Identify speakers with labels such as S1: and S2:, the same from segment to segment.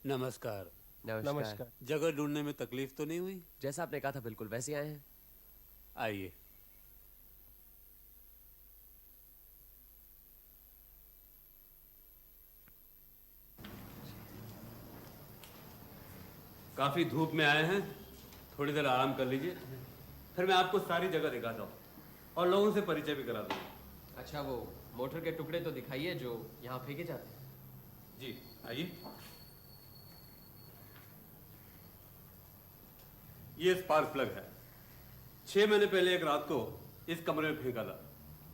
S1: नमस्कार।
S2: नमस्कार।
S3: नमस्कार।
S1: जगह ढूंढने में तकलीफ तो नहीं हुई?
S2: जैसा आपने कहा था बिल्कुल वैसे आए हैं।
S1: आइए। काफी धूप में आए हैं, थोड़ी देर आराम कर लीजिए, फिर मैं आपको सारी जगह दिखाता हूँ और लोगों से परिचय भी करा दूंगा।
S2: अच्छा, वो मोटर के टुकड़े तो दिखाइए जो यहाँ फेंके जाते हैं।
S1: जी आइए। ये स्पार्क प्लग है। 6 महीने पहले एक रात को इस कमरे में फेंका था।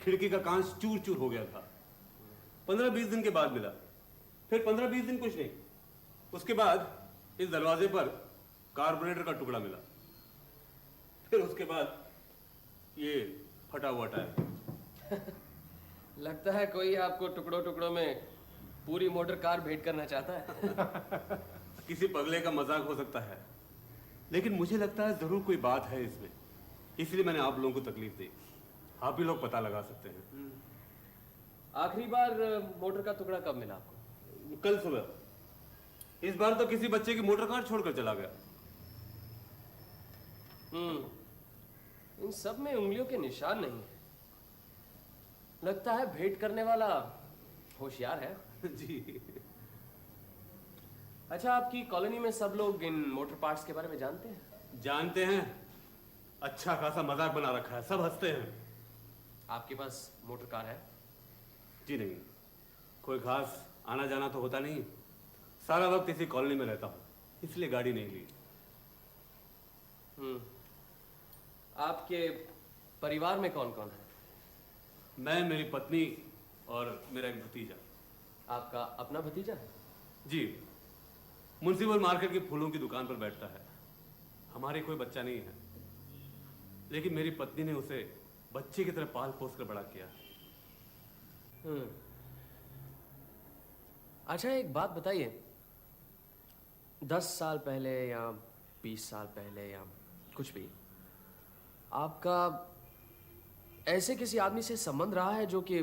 S1: खिड़की का कांच चूर चूर हो गया था। 15-20 दिन के बाद मिला। फिर 15-20 दिन कुछ नहीं, उसके बाद इस दरवाजे पर कार्बोरेटर का टुकड़ा मिला। फिर उसके बाद ये फटा हुआ टायर।
S2: लगता है कोई आपको टुकड़ों टुकड़ों में पूरी मोटर कार भेंट करना चाहता है।
S1: किसी पगले का मजाक हो सकता है, लेकिन मुझे लगता है जरूर कोई बात है इसमें, इसलिए मैंने आप लोगों को तकलीफ दी। आप ही लोग पता लगा सकते हैं।
S2: आखिरी बार मोटर का टुकड़ा कब मिला आपको?
S1: कल सुबह। इस बार तो किसी बच्चे की मोटर कार छोड़कर चला गया।
S2: इन सब में उंगलियों के निशान नहीं है। लगता है भेंट करने वाला होशियार है।
S1: जी।
S2: अच्छा, आपकी कॉलोनी में सब लोग इन मोटर पार्ट्स के बारे में जानते हैं?
S1: जानते हैं। अच्छा खासा मजाक बना रखा है, सब हंसते हैं।
S2: आपके पास मोटर कार है?
S1: जी नहीं, कोई खास आना जाना तो होता नहीं। सारा वक्त इसी कॉलोनी में रहता हूँ, इसलिए गाड़ी नहीं ली।
S2: आपके परिवार में कौन कौन है?
S1: मैं, मेरी पत्नी और मेरा एक भतीजा।
S2: आपका अपना भतीजा है?
S1: जी, म्युनिसिपल मार्केट के फूलों की दुकान पर बैठता है। हमारे कोई बच्चा नहीं है, लेकिन मेरी पत्नी ने उसे बच्चे की तरह पाल पोस कर बड़ा किया।
S2: अच्छा, एक बात बताइए, 10 साल पहले या 20 साल पहले या कुछ भी, आपका ऐसे किसी आदमी से संबंध रहा है जो कि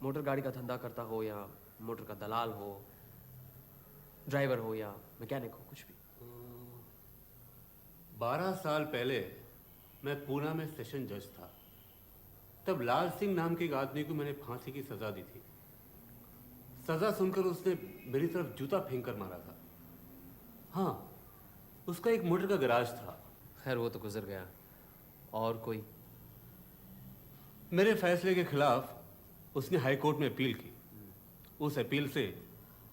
S2: मोटर गाड़ी का धंधा करता हो, या मोटर का दलाल हो, ड्राइवर हो या मैकेनिक हो, कुछ भी?
S1: 12 साल पहले मैं पूना में सेशन जज था। तब लाल सिंह नाम के एक आदमी को मैंने फांसी की सजा दी थी। सजा सुनकर उसने मेरी तरफ जूता फेंक कर मारा था। हाँ, उसका एक मोटर का गैराज था।
S2: खैर, वो तो गुजर गया। और कोई?
S1: मेरे फैसले के खिलाफ उसने हाई कोर्ट में अपील की। उस अपील से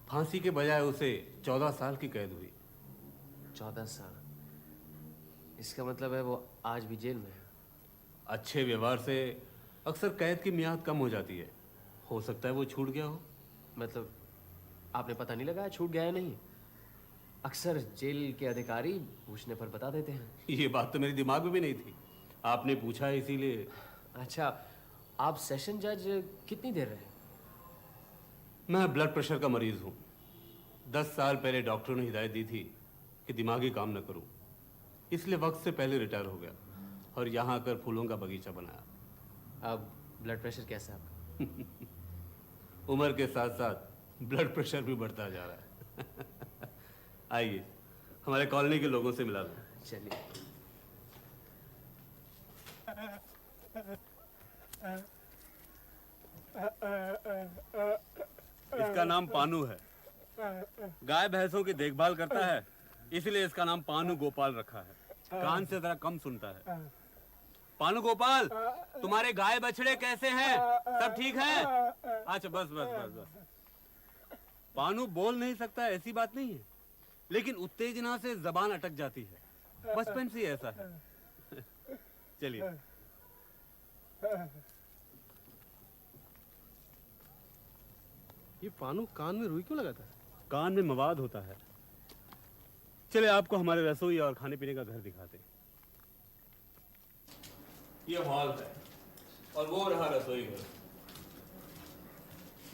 S1: फांसी के बजाय उसे 14 साल की कैद हुई।
S2: 14 साल? इसका मतलब है वो आज भी जेल में है।
S1: अच्छे व्यवहार से अक्सर कैद की मियाद कम हो जाती है। हो सकता है वो छूट गया हो।
S2: मतलब आपने पता नहीं लगाया छूट गया है नहीं? अक्सर जेल के अधिकारी पूछने पर बता देते हैं।
S1: ये बात तो मेरे दिमाग में भी नहीं थी, आपने पूछा है इसीलिए।
S2: अच्छा, आप सेशन जज कितनी देर रहे?
S1: मैं ब्लड प्रेशर का मरीज हूँ। 10 साल पहले डॉक्टरों ने हिदायत दी थी कि दिमागी काम न करूं, इसलिए वक्त से पहले रिटायर हो गया और यहाँ आकर फूलों का बगीचा बनाया।
S2: अब ब्लड प्रेशर कैसा है आपका?
S1: उम्र के साथ साथ ब्लड प्रेशर भी बढ़ता जा रहा है। आइए, हमारे कॉलोनी के लोगों से मिला दूं।
S2: चलिए।
S1: इसका नाम पानू है। गाय भैंसों की देखभाल करता है, इसलिए इसका नाम पानू गोपाल रखा है। कान से जरा कम सुनता है। पानू गोपाल, तुम्हारे गाय बछड़े कैसे हैं? सब ठीक है? अच्छा, बस बस बस बस। पानू बोल नहीं सकता ऐसी बात नहीं है, लेकिन उत्तेजना से जबान अटक जाती है। बचपन से ही ऐसा है। चलिए।
S3: ये पानू कान में रुई क्यों लगाता है?
S1: कान में मवाद होता है। चले आपको हमारे रसोई और खाने पीने का घर दिखाते हैं। ये हॉल है और वो रहा रसोई घर।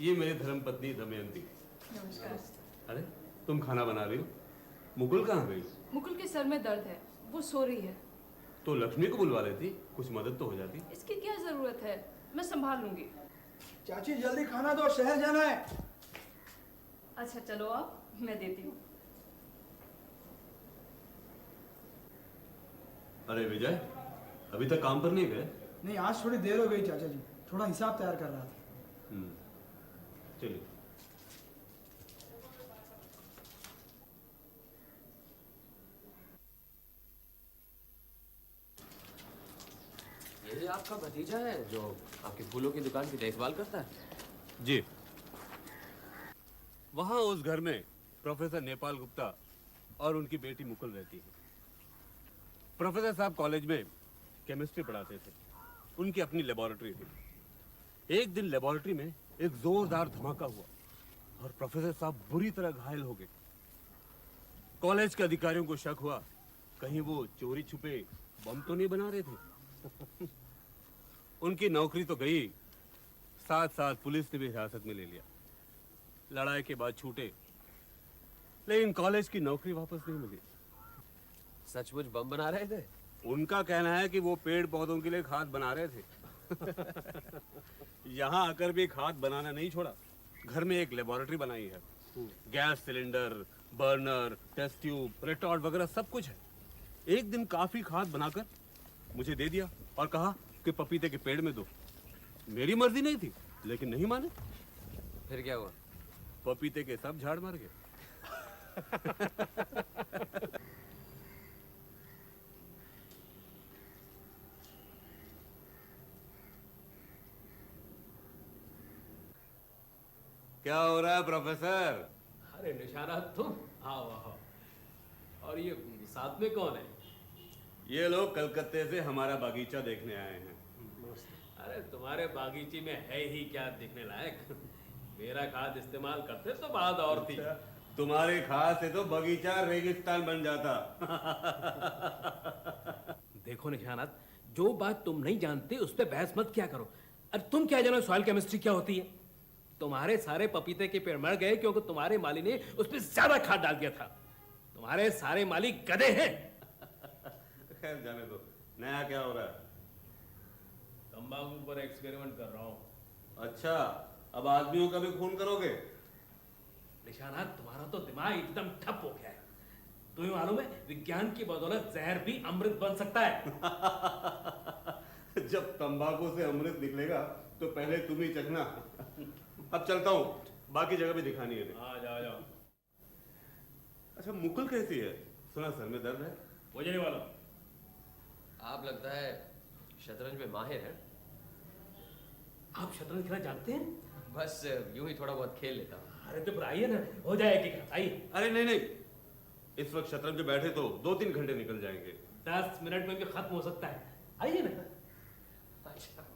S1: ये मेरी धर्मपत्नी दमयंती।
S4: नमस्कार।
S1: अरे, तुम खाना बना रही हो? मुकुल कहाँ गई?
S4: मुकुल के सर में दर्द है, वो सो रही है।
S1: तो लक्ष्मी को बुलवा लेती, कुछ मदद तो हो जाती।
S4: इसकी क्या जरूरत है, मैं संभाल लूंगी।
S5: चाची जल्दी खाना दो, शहर जाना है।
S4: अच्छा चलो, आप मैं देती हूँ।
S1: अरे विजय, अभी तक काम पर नहीं गए?
S5: नहीं, आज थोड़ी देर हो गई चाचा जी, थोड़ा हिसाब तैयार कर रहा था।
S1: चलिए।
S2: ये आपका भतीजा है जो आपके फूलों की दुकान की देखभाल करता है?
S1: जी। वहां उस घर में प्रोफेसर नेपाल गुप्ता और उनकी बेटी मुकुल रहती है। प्रोफेसर साहब कॉलेज में केमिस्ट्री पढ़ाते थे। उनकी अपनी लेबोरेटरी थी। एक दिन लेबोरेटरी में एक जोरदार धमाका हुआ और प्रोफेसर साहब बुरी तरह घायल हो गए। कॉलेज के अधिकारियों को शक हुआ कहीं वो चोरी छुपे बम तो नहीं बना रहे थे। उनकी नौकरी तो गई, साथ साथ पुलिस ने भी हिरासत में ले लिया। लड़ाई के बाद छूटे, लेकिन कॉलेज की नौकरी वापस नहीं मिली।
S2: सचमुच बम बना रहे थे?
S1: उनका कहना है कि वो पेड़ पौधों के लिए खाद बना रहे थे। यहाँ आकर भी खाद बनाना नहीं छोड़ा। घर में एक लेबोरेटरी बनाई है। Gas cylinder, burner, test tube, retort वगैरह सब कुछ है। एक दिन काफी खाद बनाकर मुझे दे दिया और कहा कि पपीते के पेड़ में दो। मेरी मर्जी नहीं थी, लेकिन नहीं माने।
S2: फिर क्या हुआ?
S1: पपीते के सब झाड़ मर गए। क्या हो रहा है प्रोफेसर?
S6: अरे निशाना तुम आओ आओ। और ये साथ में कौन है?
S1: ये लोग कलकत्ते से हमारा बागीचा देखने आए हैं।
S6: अरे तुम्हारे बागीचे में है ही क्या देखने लायक? मेरा खाद इस्तेमाल करते तो बात और थी।
S1: तुम्हारे खाद से तो बगीचा रेगिस्तान बन जाता।
S6: देखो निशानात, जो बात तुम नहीं जानते उस पर बहस मत क्या करो। अरे तुम क्या जानो सॉइल केमिस्ट्री क्या होती है? तुम्हारे सारे पपीते के पेड़ मर गए क्योंकि तुम्हारे माली ने उस पर ज्यादा खाद डाल दिया था। तुम्हारे सारे माली गधे हैं।
S1: खैर जाने दो, नया क्या हो रहा है?
S6: तंबाकू पर एक्सपेरिमेंट कर रहा हूँ।
S1: अच्छा, अब आदमियों का भी खून करोगे?
S6: निशानात, तुम्हारा तो दिमाग एकदम ठप हो गया है। तुम्हें मालूम है विज्ञान की बदौलत जहर भी अमृत बन सकता है।
S1: जब तंबाकू से अमृत निकलेगा तो पहले तुम ही चखना। अब चलता हूँ, बाकी जगह भी दिखानी है।
S6: आ जाओ जाओ।
S1: अच्छा, मुकुल कैसी है? सुना सर में दर्द है।
S6: मुझे नहीं मालूम।
S2: आप लगता है शतरंज में माहिर हैं।
S6: आप शतरंज खेलना जानते हैं?
S2: बस यूं ही थोड़ा बहुत खेल लेता हूँ।
S6: अरे तो फिर आइए ना, हो जाएगी। आइए।
S1: अरे नहीं नहीं, इस वक्त शतरंज में बैठे तो 2-3 घंटे निकल जाएंगे।
S6: 10 मिनट में भी खत्म हो सकता है। आइए ना।
S2: अच्छा,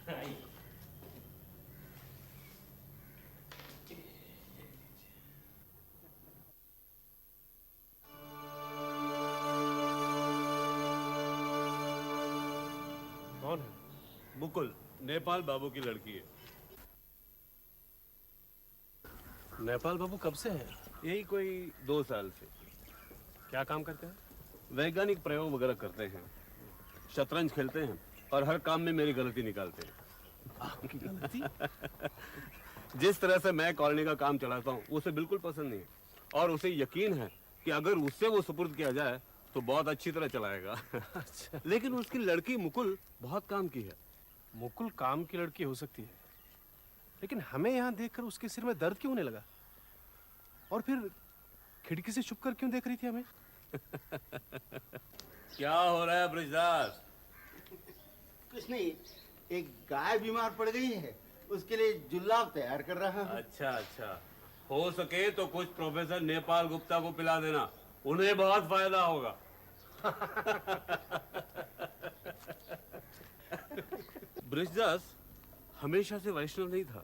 S6: आइए।
S3: कौन है?
S1: मुकुल नेपाल बाबू की लड़की है।
S3: नेपाल बाबू कब से हैं?
S1: यही कोई 2 साल से।
S3: क्या काम करते हैं?
S1: वैज्ञानिक प्रयोग वगैरह करते हैं, शतरंज खेलते हैं और हर काम में मेरी गलती निकालते हैं।
S3: आपकी गलती?
S1: जिस तरह से मैं कॉलोनी का काम चलाता हूँ उसे बिल्कुल पसंद नहीं है और उसे यकीन है कि अगर उससे वो सुपुर्द किया जाए तो बहुत अच्छी तरह चलाएगा।
S3: अच्छा।
S1: लेकिन उसकी लड़की मुकुल बहुत काम की है।
S3: मुकुल काम की लड़की हो सकती है, लेकिन हमें यहाँ देखकर उसके सिर में दर्द क्यों होने लगा? और फिर खिड़की से छुपकर क्यों देख रही थी हमें?
S1: क्या हो रहा है ब्रिजदास?
S7: कुछ नहीं, एक गाय बीमार पड़ गई है, उसके लिए जुल्लाब तैयार कर रहा हूँ।
S1: अच्छा अच्छा, हो सके तो कुछ प्रोफेसर नेपाल गुप्ता को पिला देना, उन्हें बहुत फायदा होगा। ब्रिजदास हमेशा से वैष्णव नहीं था,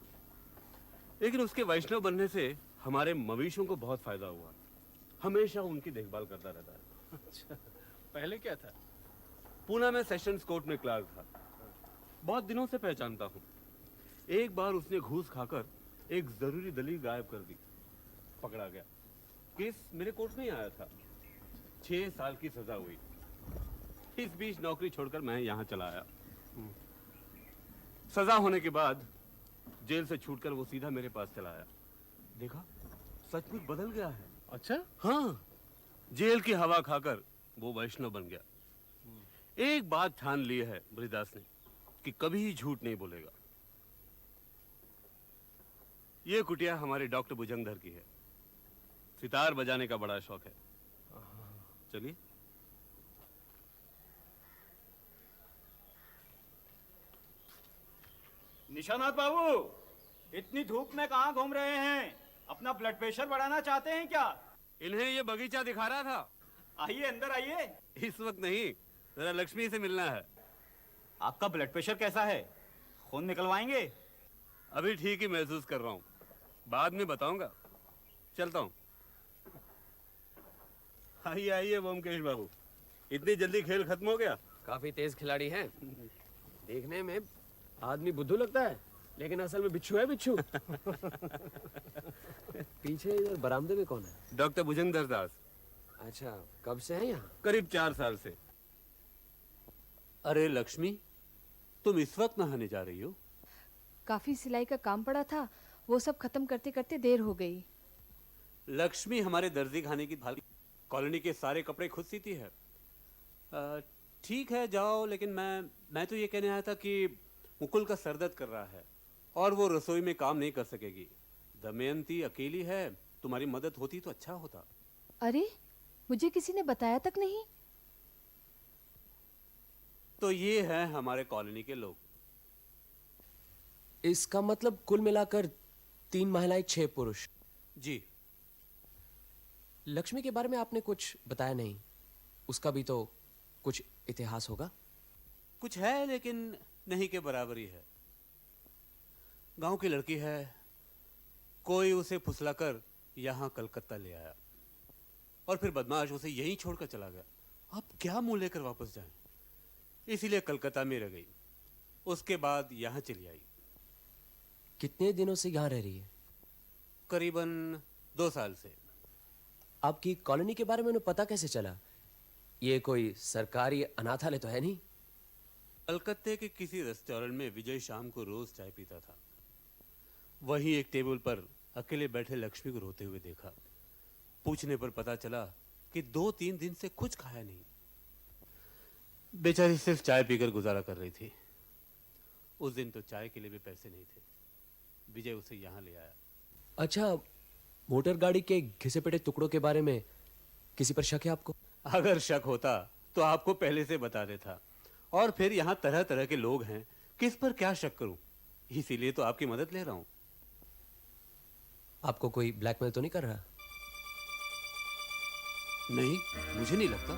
S1: लेकिन उसके वैष्णव बनने से हमारे मवेशियों को बहुत फायदा हुआ। हमेशा उनकी देखभाल करता रहता है।
S3: अच्छा, पहले क्या था?
S1: पूना में सेशंस कोर्ट में क्लार्क था। बहुत दिनों से पहचानता हूँ। एक बार उसने घूस खाकर एक जरूरी दलील गायब कर दी, पकड़ा गया। केस मेरे कोर्ट में ही आया था। 6 साल की सजा हुई। इस बीच नौकरी छोड़कर मैं यहाँ चला आया। सजा होने के बाद जेल से छूटकर वो सीधा मेरे पास चला आया। देखा, सचमुच बदल गया है।
S3: अच्छा,
S1: हाँ, जेल की हवा खाकर वो वैष्णव बन गया। एक बात ठान ली है बृहदास ने कि कभी झूठ नहीं बोलेगा। ये कुटिया हमारे डॉक्टर भुजंगधर की है। सितार बजाने का बड़ा शौक है। चलिए।
S8: निशानाथ बाबू, इतनी धूप में कहाँ घूम रहे हैं? अपना ब्लड प्रेशर बढ़ाना चाहते हैं क्या?
S1: इन्हें ये बगीचा दिखा रहा था।
S8: आइए अंदर आइए।
S1: इस वक्त नहीं, जरा लक्ष्मी से मिलना है।
S8: आपका ब्लड प्रेशर कैसा है? खून निकलवाएंगे?
S1: अभी ठीक ही महसूस कर रहा हूँ, बाद में बताऊंगा। चलता हूँ। आइए आइए ओमकेश बाबू, इतनी जल्दी खेल खत्म हो गया?
S2: काफी तेज खिलाड़ी हैं। देखने में आदमी बुद्धू लगता है, लेकिन असल में बिच्छू है, बिच्छू। पीछे इधर बरामदे में कौन है?
S1: डॉक्टर भुजंगधर दास।
S2: अच्छा, कब से हैं यहाँ?
S1: करीब 4 साल से। अरे लक्ष्मी, तुम इस वक्त नहाने जा रही हो?
S9: काफी सिलाई का काम पड़ा था, वो सब खत्म करते करते देर हो गई।
S1: लक्ष्मी हमारे दर्जी खाने की भाली कॉलोनी के सारे कपड़े खुद सीती है। ठीक है जाओ, लेकिन मैं तो ये कहने आया था कि मुकुल का सर दर्द कर रहा है और वो रसोई में काम नहीं कर सकेगी। दमयंती अकेली है, तुम्हारी मदद होती तो अच्छा होता।
S9: अरे, मुझे किसी ने बताया तक नहीं।
S1: तो ये हैं हमारे कॉलोनी के लोग।
S2: इसका मतलब कुल मिलाकर 3 महिलाएं 6 पुरुष।
S1: जी।
S2: लक्ष्मी के बारे में आपने कुछ बताया नहीं। उसका भी तो कुछ इतिहास होगा।
S1: कुछ है, लेकिन नहीं के बराबर ही है। गांव की लड़की है, कोई उसे फुसलाकर यहां कलकत्ता ले आया और फिर बदमाश उसे यहीं छोड़कर चला गया। अब क्या मुंह लेकर वापस जाएं? इसीलिए कलकत्ता में रह गई। उसके बाद यहां चली आई।
S2: कितने दिनों से यहाँ रह रही है?
S1: करीबन 2 साल से।
S2: आपकी कॉलोनी के बारे में उन्हें पता कैसे चला? ये कोई सरकारी अनाथालय तो है नहीं?
S1: कलकत्ते के किसी रेस्टोरेंट में विजय शाम को रोज चाय पीता था। वहीं एक टेबल पर अकेले बैठे लक्ष्मी को रोते हुए देखा। पूछने पर पता चला कि 2-3 दिन से कुछ खाया नहीं। बेचारी सिर्फ चाय पीकर गुजारा कर रही थी। उस दिन तो चाय के लिए भी पैसे नहीं थे। विजय उसे यहाँ ले आया।
S2: अच्छा, मोटर गाड़ी के घिसे पिटे टुकड़ों के बारे में किसी पर शक है आपको?
S1: अगर शक होता तो आपको पहले से बता देता। और फिर यहाँ तरह तरह के लोग हैं, किस पर क्या शक करूं? इसीलिए तो आपकी मदद ले रहा हूं।
S2: आपको कोई ब्लैकमेल तो नहीं कर रहा?
S1: नहीं, मुझे नहीं लगता।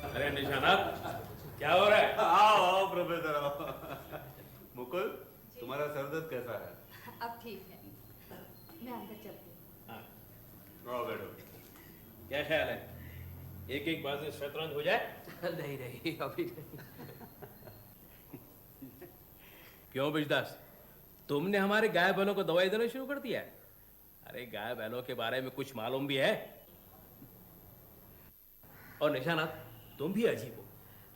S6: अरे निशानाथ, क्या हो रहा है?
S1: आओ प्रोफेसर आओ। मुकुल, तुम्हारा सर दर्द कैसा है?
S9: अब ठीक है, मैं अंदर चलती हूँ।
S1: आओ बैठो।
S6: क्या ख्याल है, एक एक बार से शतरंज हो जाए?
S2: नहीं नहीं, अभी नहीं।
S6: क्यों बिजदास, तुमने हमारे गाय बैलों को दवाई देना शुरू कर दिया है? अरे गाय बैलों के बारे में कुछ मालूम भी है? और निशानाथ, तुम भी अजीब हो।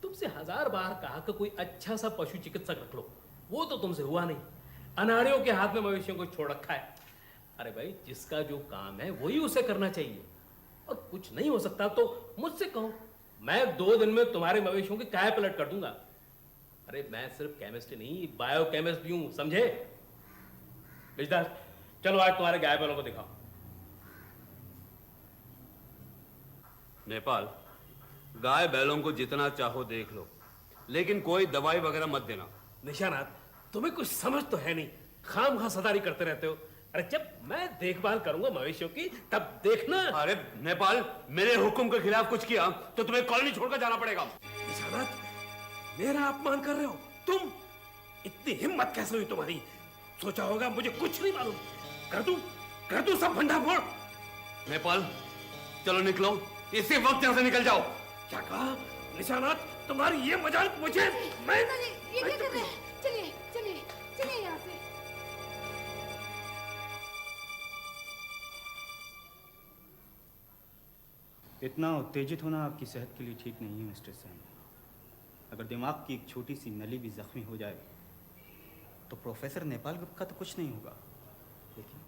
S6: तुमसे 1000 बार कहा कि कोई अच्छा सा पशु चिकित्सक रख लो, वो तो तुमसे हुआ नहीं। अनाड़ियों के हाथ में मवेशियों को छोड़ रखा है। अरे भाई, जिसका जो काम है वही उसे करना चाहिए। और कुछ नहीं हो सकता तो मुझसे कहो, मैं 2 दिन में तुम्हारे मवेशियों की काया पलट कर दूंगा। अरे मैं सिर्फ केमिस्ट्री नहीं, बायो केमिस्ट भी हूं, समझे? बिजदास, चलो आज तुम्हारे गाय बैलों को दिखाओ।
S1: नेपाल, गाय बैलों को जितना चाहो देख लो, लेकिन कोई दवाई वगैरह मत देना।
S6: निशानाथ, तुम्हें कुछ समझ तो है नहीं, खामखा सदारी करते रहते हो। अरे जब मैं देखभाल करूंगा मवेशियों की, तब देखना।
S1: अरे नेपाल, मेरे हुक्म के खिलाफ कुछ किया तो तुम्हें कॉलोनी छोड़कर जाना पड़ेगा।
S6: निशानाथ, मेरा अपमान कर रहे हो तुम? इतनी हिम्मत कैसे हुई तुम्हारी? सोचा होगा मुझे कुछ नहीं मालूम। कर दूं सब भंडा फोड़।
S1: नेपाल, चलो निकलो, इसी वक्त यहाँ से निकल जाओ।
S6: क्या कहा निशानाथ? तुम्हारी ये मजाल मुझे, मैं
S9: ये क्या कर रहे हैं? चलिए चलिए चलिए यहाँ से।
S8: इतना उत्तेजित होना आपकी सेहत के लिए ठीक नहीं है मिस्टर सैम। अगर दिमाग की एक छोटी सी नली भी जख्मी हो जाए तो प्रोफेसर नेपाल गुप्त का तो कुछ नहीं होगा। देखिए,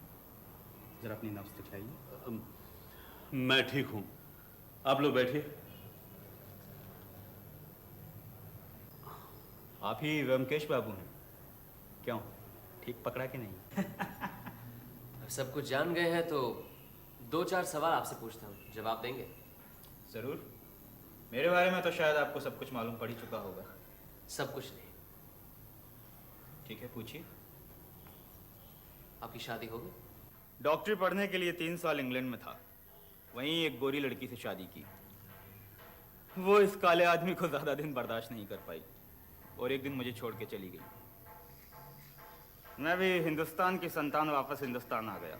S8: जरा अपनी नब्ज दिखाइए।
S1: मैं ठीक हूं, आप लोग बैठिए।
S8: आप ही व्योमकेश बाबू हैं? क्यों, ठीक पकड़ा कि नहीं?
S2: अब सब कुछ जान गए हैं तो 2-4 सवाल आपसे पूछता हूँ, जवाब देंगे?
S8: ज़रूर। मेरे बारे में तो शायद आपको सब कुछ मालूम पड़ ही चुका होगा।
S2: सब कुछ नहीं।
S8: ठीक है, पूछिए।
S2: आपकी शादी हो गई?
S8: डॉक्टरी पढ़ने के लिए 3 साल इंग्लैंड में था, वहीं एक गोरी लड़की से शादी की। वो इस काले आदमी को ज़्यादा दिन बर्दाश्त नहीं कर पाई और एक दिन मुझे छोड़ के चली गई। मैं भी हिंदुस्तान की संतान वापस हिंदुस्तान आ गया।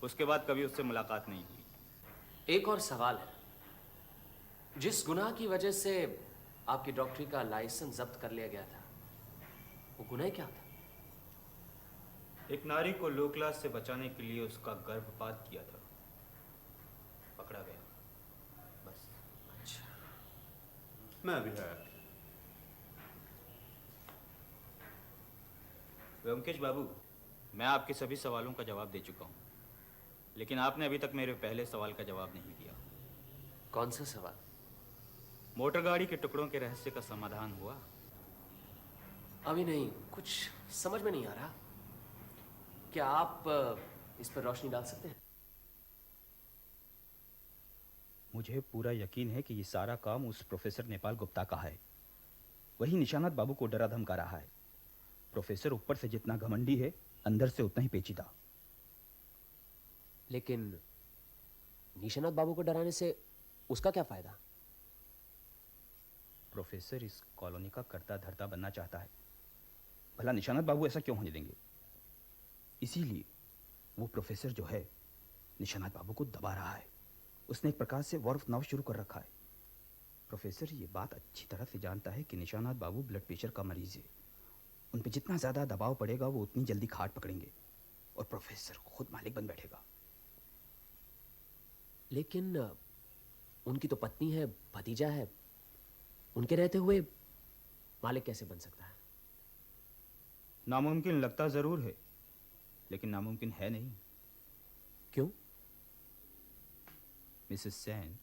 S8: उसके बाद कभी उससे मुलाकात नहीं हुई।
S2: एक और सवाल है, जिस गुनाह की वजह से आपकी डॉक्टरी का लाइसेंस जब्त कर लिया गया था, वो गुनाह क्या था?
S8: एक नारी को लो क्लास से बचाने के लिए उसका गर्भपात किया था, पकड़ा गया, बस।
S2: अच्छा।
S1: मैं भी है।
S8: व्योमकेश बाबू, मैं आपके सभी सवालों का जवाब दे चुका हूँ, लेकिन आपने अभी तक मेरे पहले सवाल का जवाब नहीं दिया।
S2: कौन सा सवाल?
S8: मोटर गाड़ी के टुकड़ों के रहस्य का समाधान हुआ?
S2: अभी नहीं, कुछ समझ में नहीं आ रहा। क्या आप इस पर रोशनी डाल सकते हैं?
S8: मुझे पूरा यकीन है कि ये सारा काम उस प्रोफेसर नेपाल गुप्ता का है। वही निशानात बाबू को डरा धमका रहा है। प्रोफेसर ऊपर से जितना घमंडी है, अंदर से उतना ही पेचीदा।
S2: लेकिन निशानात बाबू को डराने से उसका क्या फायदा?
S8: प्रोफेसर इस कॉलोनी का कर्ता धर्ता बनना चाहता है। भला निशानात बाबू ऐसा क्यों होने देंगे? इसीलिए वो प्रोफेसर जो है निशानात बाबू को दबा रहा है। उसने एक प्रकार से वॉर ऑफ नाउ शुरू कर रखा है। प्रोफेसर ये बात अच्छी तरह से जानता है कि निशानात बाबू ब्लड प्रेशर का मरीज है। उन पे जितना ज़्यादा दबाव पड़ेगा वो उतनी जल्दी खाट पकड़ेंगे और प्रोफेसर खुद मालिक बन बैठेगा।
S2: लेकिन उनकी तो पत्नी है, भतीजा है, उनके रहते हुए मालिक कैसे बन सकता है?
S8: नामुमकिन लगता ज़रूर है, लेकिन नामुमकिन है नहीं।
S2: क्यों?
S8: मिसेस सेन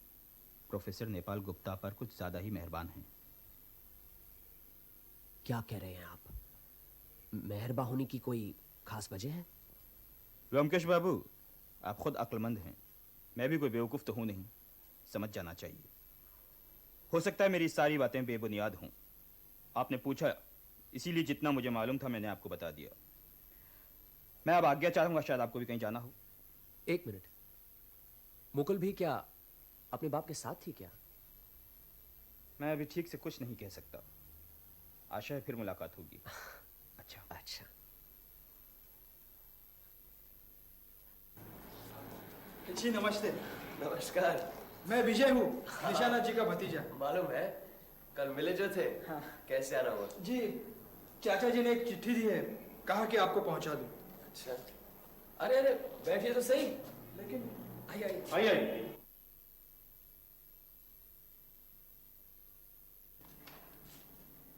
S8: प्रोफेसर नेपाल गुप्ता पर कुछ ज़्यादा ही मेहरबान हैं।
S2: क्या कह रहे हैं आप? मेहरबा होने की कोई खास वजह है?
S8: व्योमकेश बाबू, आप खुद अक्लमंद हैं, मैं भी कोई बेवकूफ़ तो हूँ नहीं, समझ जाना चाहिए। हो सकता है मेरी सारी बातें बेबुनियाद हों। आपने पूछा, इसीलिए जितना मुझे मालूम था मैंने आपको बता दिया। मैं अब आज्ञा चाहूँगा, शायद आपको भी कहीं जाना हो।
S2: 1 मिनट, मुकुल भी क्या अपने बाप के साथ थी क्या?
S8: मैं अभी ठीक से कुछ नहीं कह सकता। आशा है फिर मुलाकात होगी। अच्छा।
S5: जी नमस्ते।
S2: नमस्कार।
S5: मैं विजय हूँ, निशानाथ जी का भतीजा।
S2: मालूम है, कल मिले जो थे।
S5: हाँ।
S2: कैसे आना हुआ?
S5: जी चाचा जी ने एक चिट्ठी दी है, कहा कि आपको पहुंचा दूं।
S2: अच्छा। अरे अरे बैठिए तो सही।
S5: लेकिन
S8: आइए।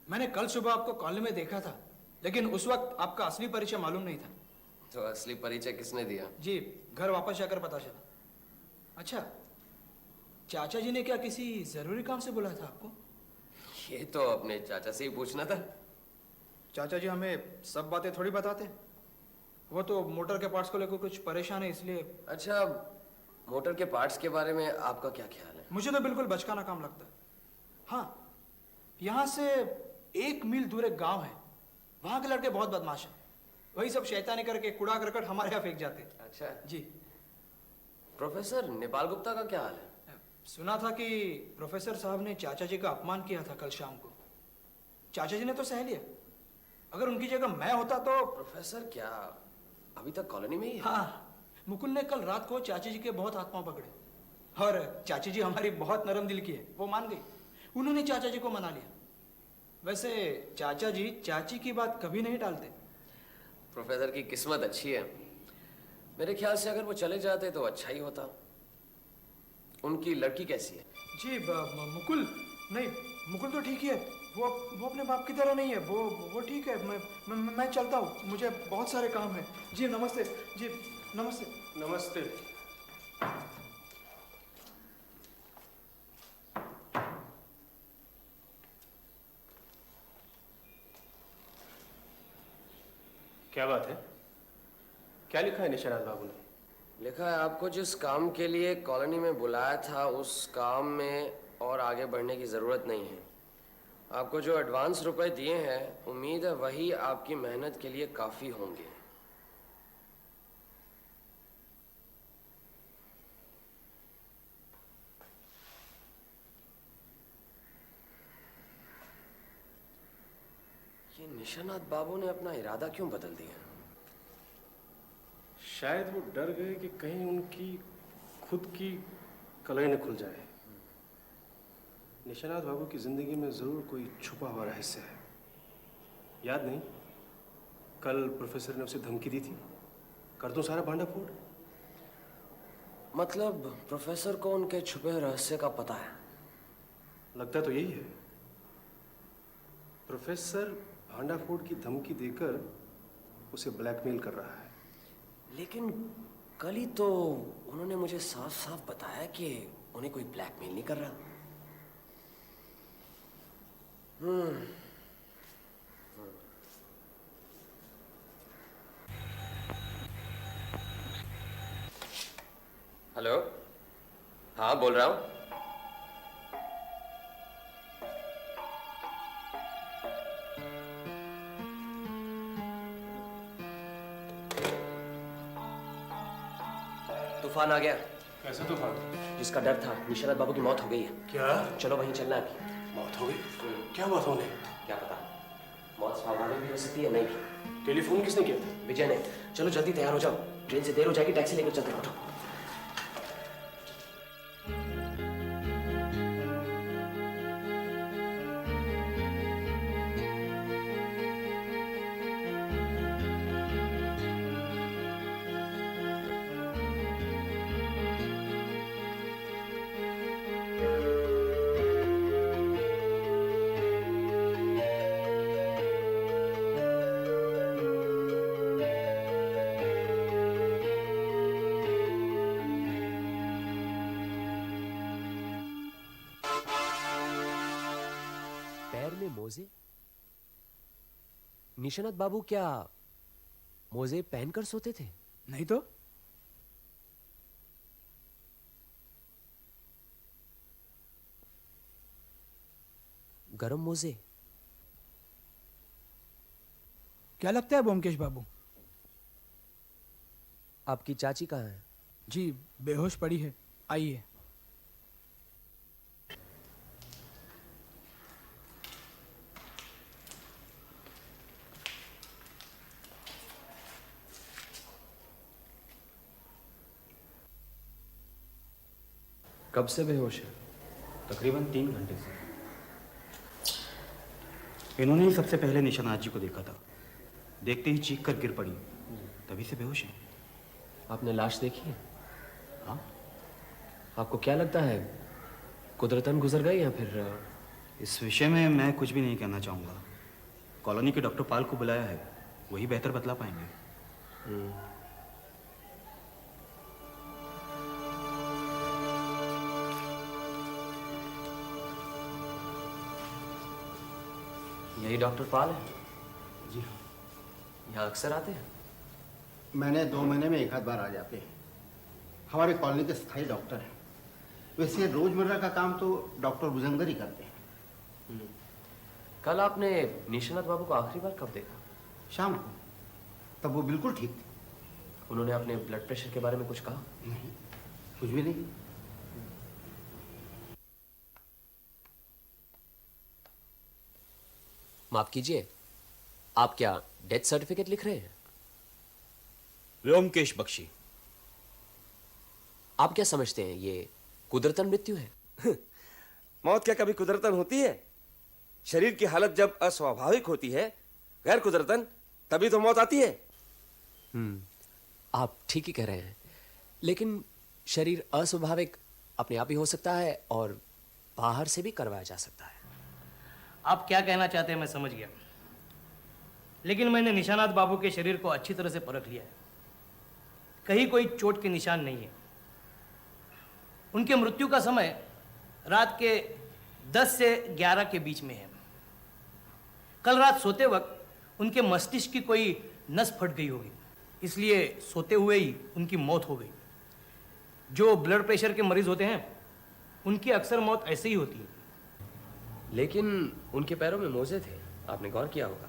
S5: मैंने कल सुबह आपको कॉलेज में देखा था, लेकिन उस वक्त आपका असली परिचय मालूम नहीं था।
S2: तो असली परिचय किसने दिया?
S5: जी घर वापस जाकर पता चला। अच्छा, चाचा जी ने क्या किसी जरूरी काम से बुलाया था आपको?
S2: ये तो अपने चाचा से ही पूछना था।
S5: चाचा जी हमें सब बातें थोड़ी बताते हैं। वो तो मोटर के पार्ट्स को लेकर कुछ परेशान है, इसलिए।
S2: अच्छा, मोटर के पार्ट्स के बारे में आपका क्या ख्याल है?
S5: मुझे तो बिल्कुल बचकाना काम लगता है। हाँ, यहाँ से 1 मील दूर एक गांव है, वहां के लड़के बहुत बदमाश हैं। वही सब शैतानी करके कूड़ा करकट हमारे यहाँ फेंक जाते हैं।
S2: अच्छा
S5: जी।
S2: प्रोफेसर नेपाल गुप्ता का क्या हाल है?
S5: सुना था कि प्रोफेसर साहब ने चाचा जी का अपमान किया था कल शाम को। चाचा जी ने तो सह लिया, अगर उनकी जगह मैं होता तो।
S2: प्रोफेसर क्या अभी तक कॉलोनी में ही है?
S5: हाँ, मुकुल ने कल रात को चाची जी के बहुत हाथ पांव पकड़े, और चाची जी हमारी बहुत नरम दिल की है, वो मान गई। उन्होंने चाचा जी को मना लिया। वैसे चाचा जी चाची की बात कभी नहीं टालते।
S2: प्रोफेसर की किस्मत अच्छी है। मेरे ख्याल से अगर वो चले जाते तो अच्छा ही होता। उनकी लड़की कैसी है?
S5: जी मुकुल नहीं, मुकुल तो ठीक ही है, वो अपने बाप की तरह नहीं है। वो ठीक है। मैं चलता हूँ, मुझे बहुत सारे काम हैं। जी नमस्ते। जी नमस्ते।
S3: नमस्ते। क्या बात है? क्या लिखा है निशानाथ बाबू ने?
S2: लिखा है आपको जिस काम के लिए कॉलोनी में बुलाया था उस काम में और आगे बढ़ने की ज़रूरत नहीं है। आपको जो एडवांस रुपए दिए हैं उम्मीद है वही आपकी मेहनत के लिए काफ़ी होंगे। ये निशानाथ बाबू ने अपना इरादा क्यों बदल दिया?
S3: शायद वो डर गए कि कहीं उनकी खुद की कलई न खुल जाए। निशानाथ बाबू की जिंदगी में जरूर कोई छुपा हुआ रहस्य है। याद नहीं, कल प्रोफेसर ने उसे धमकी दी थी, कर दूं सारा भांडा फोड़।
S2: मतलब प्रोफेसर को उनके छुपे रहस्य का पता है?
S3: लगता तो यही है। प्रोफेसर भांडा फोड़ की धमकी देकर उसे ब्लैकमेल कर रहा है।
S2: लेकिन कल ही तो उन्होंने मुझे साफ साफ बताया कि उन्हें कोई ब्लैकमेल नहीं कर रहा। हेलो, हाँ बोल रहा हूँ। तूफान आ गया।
S3: कैसे तूफान?
S2: जिसका डर था, निशानाथ बाबू की मौत हो गई है।
S3: क्या?
S2: चलो वहीं चलना है अभी।
S3: मौत हो गई? क्या बात होने?
S2: क्या पता, मौत स्वाभाविक भी हो सकती है, नहीं भी।
S3: टेलीफोन किसने किया था?
S2: विजय ने। चलो जल्दी तैयार हो जाओ, ट्रेन से देर हो जाएगी, टैक्सी लेकर चलते उठो। पैर में मोजे? निशानाथ बाबू क्या मोजे पहनकर सोते थे?
S5: नहीं तो।
S2: गरम मोजे?
S5: क्या लगता है ब्योमकेश बाबू?
S2: आपकी चाची कहाँ है?
S5: जी बेहोश पड़ी है, आइए।
S2: कब से बेहोश है?
S8: तकरीबन 3 घंटे से। इन्होंने ही सबसे पहले निशानाथ जी को देखा था। देखते ही चीख कर गिर पड़ी, तभी से बेहोश है।
S2: आपने लाश देखी है?
S8: हाँ।
S2: आपको क्या लगता है, कुदरतन गुजर गई या फिर?
S8: इस विषय में मैं कुछ भी नहीं कहना चाहूँगा। कॉलोनी के डॉक्टर पाल को बुलाया है, वही बेहतर बतला पाएंगे।
S2: यही डॉक्टर पाल है?
S7: जी हाँ।
S2: यहाँ अक्सर आते हैं?
S7: मैंने 2 महीने में 1 आध बार आ जाते हैं। हमारे कॉलोनी के स्थायी डॉक्टर हैं। वैसे रोजमर्रा का काम तो डॉक्टर भुजंगर ही करते हैं।
S2: कल आपने निशानाथ बाबू को आखिरी बार कब देखा?
S7: शाम को, तब वो बिल्कुल ठीक थे।
S2: उन्होंने अपने ब्लड प्रेशर के बारे में कुछ कहा?
S7: नहीं, कुछ भी नहीं।
S2: माफ कीजिए, आप क्या डेथ सर्टिफिकेट लिख रहे हैं?
S8: व्योमकेश बख्शी।
S2: आप क्या समझते हैं ये कुदरतन मृत्यु है?
S10: मौत क्या कभी कुदरतन होती है? शरीर की हालत जब अस्वाभाविक होती है, गैर कुदरतन, तभी तो मौत आती है।
S2: आप ठीक ही कह रहे हैं, लेकिन शरीर अस्वाभाविक अपने आप ही हो सकता है और बाहर से भी करवाया जा सकता है।
S5: आप क्या कहना चाहते हैं मैं समझ गया, लेकिन मैंने निशानात बाबू के शरीर को अच्छी तरह से परख लिया है। कहीं कोई चोट के निशान नहीं है। उनके मृत्यु का समय रात के 10 से 11 के बीच में है। कल रात सोते वक्त उनके मस्तिष्क की कोई नस फट गई होगी, इसलिए सोते हुए ही उनकी मौत हो गई। जो ब्लड प्रेशर के मरीज होते हैं उनकी अक्सर मौत ऐसे ही होती है।
S2: लेकिन उनके पैरों में मोजे थे, आपने गौर किया होगा।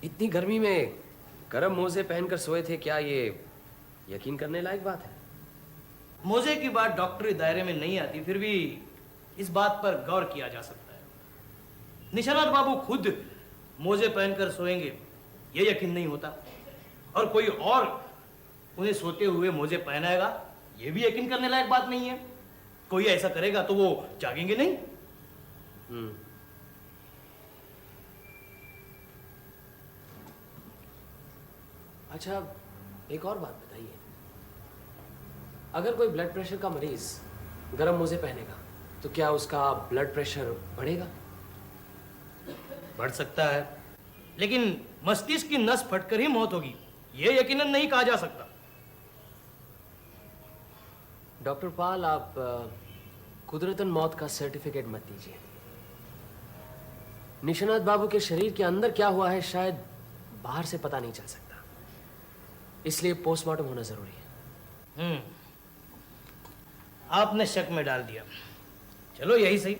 S2: इतनी गर्मी में गर्म मोजे पहनकर सोए थे, क्या ये यकीन करने लायक बात है?
S5: मोजे की बात डॉक्टरी दायरे में नहीं आती, फिर भी इस बात पर गौर किया जा सकता है। निशानात बाबू खुद मोजे पहनकर सोएंगे ये यकीन नहीं होता, और कोई और उन्हें सोते हुए मोजे पहनाएगा ये भी यकीन करने लायक बात नहीं है। कोई ऐसा करेगा तो वो जागेंगे नहीं।
S2: अच्छा, एक और बात बताइए, अगर कोई ब्लड प्रेशर का मरीज गर्म मोजे पहनेगा तो क्या उसका ब्लड प्रेशर बढ़ेगा?
S5: बढ़ सकता है, लेकिन मस्तिष्क की नस फटकर ही मौत होगी ये यकीनन नहीं कहा जा सकता।
S2: डॉक्टर पाल, आप कुदरतन मौत का सर्टिफिकेट मत दीजिए। निशानात बाबू के शरीर के अंदर क्या हुआ है शायद बाहर से पता नहीं चल सकता, इसलिए पोस्टमार्टम होना जरूरी है।
S5: आपने शक में डाल दिया। चलो यही सही,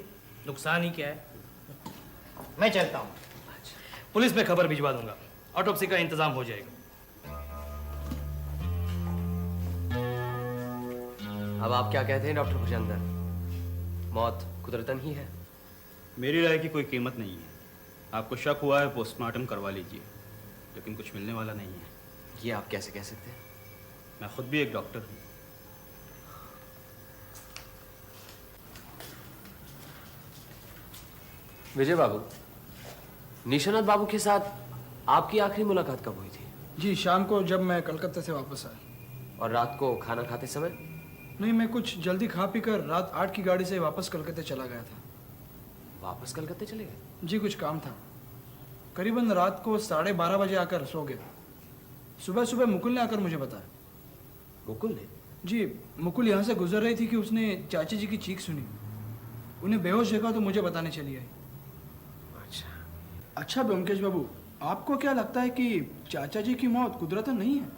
S5: नुकसान ही क्या है। मैं चलता हूँ, पुलिस में खबर भिजवा दूंगा, ऑटोप्सी का इंतजाम हो जाएगा।
S2: अब आप क्या कहते हैं डॉक्टर भुजंगर, मौत कुदरतन ही है?
S8: मेरी राय की कोई कीमत नहीं है। आपको शक हुआ है, पोस्टमार्टम करवा लीजिए, लेकिन कुछ मिलने वाला नहीं है।
S2: ये आप कैसे कह सकते हैं?
S8: मैं खुद भी एक डॉक्टर हूँ।
S2: विजय बाबू, निशानात बाबू के साथ आपकी आखिरी मुलाकात कब हुई थी?
S11: जी, शाम को जब मैं कलकत्ता से वापस आया।
S2: और रात को खाना खाते समय?
S11: नहीं, मैं कुछ जल्दी खा पी कर रात 8 की गाड़ी से वापस कलकत्ते चला गया था।
S2: वापस कलकत्ते चले गए?
S11: जी, कुछ काम था। करीबन रात को 12:30 बजे आकर सो गया। सुबह सुबह मुकुल ने आकर मुझे बताया।
S2: मुकुल ने?
S11: जी, मुकुल यहाँ से गुजर रही थी कि उसने चाची जी की चीख सुनी। उन्हें बेहोश देखा तो मुझे बताने चली आई। अच्छा ब्योमकेश बाबू, आपको क्या लगता है कि चाचा जी की मौत कुदरतन नहीं है?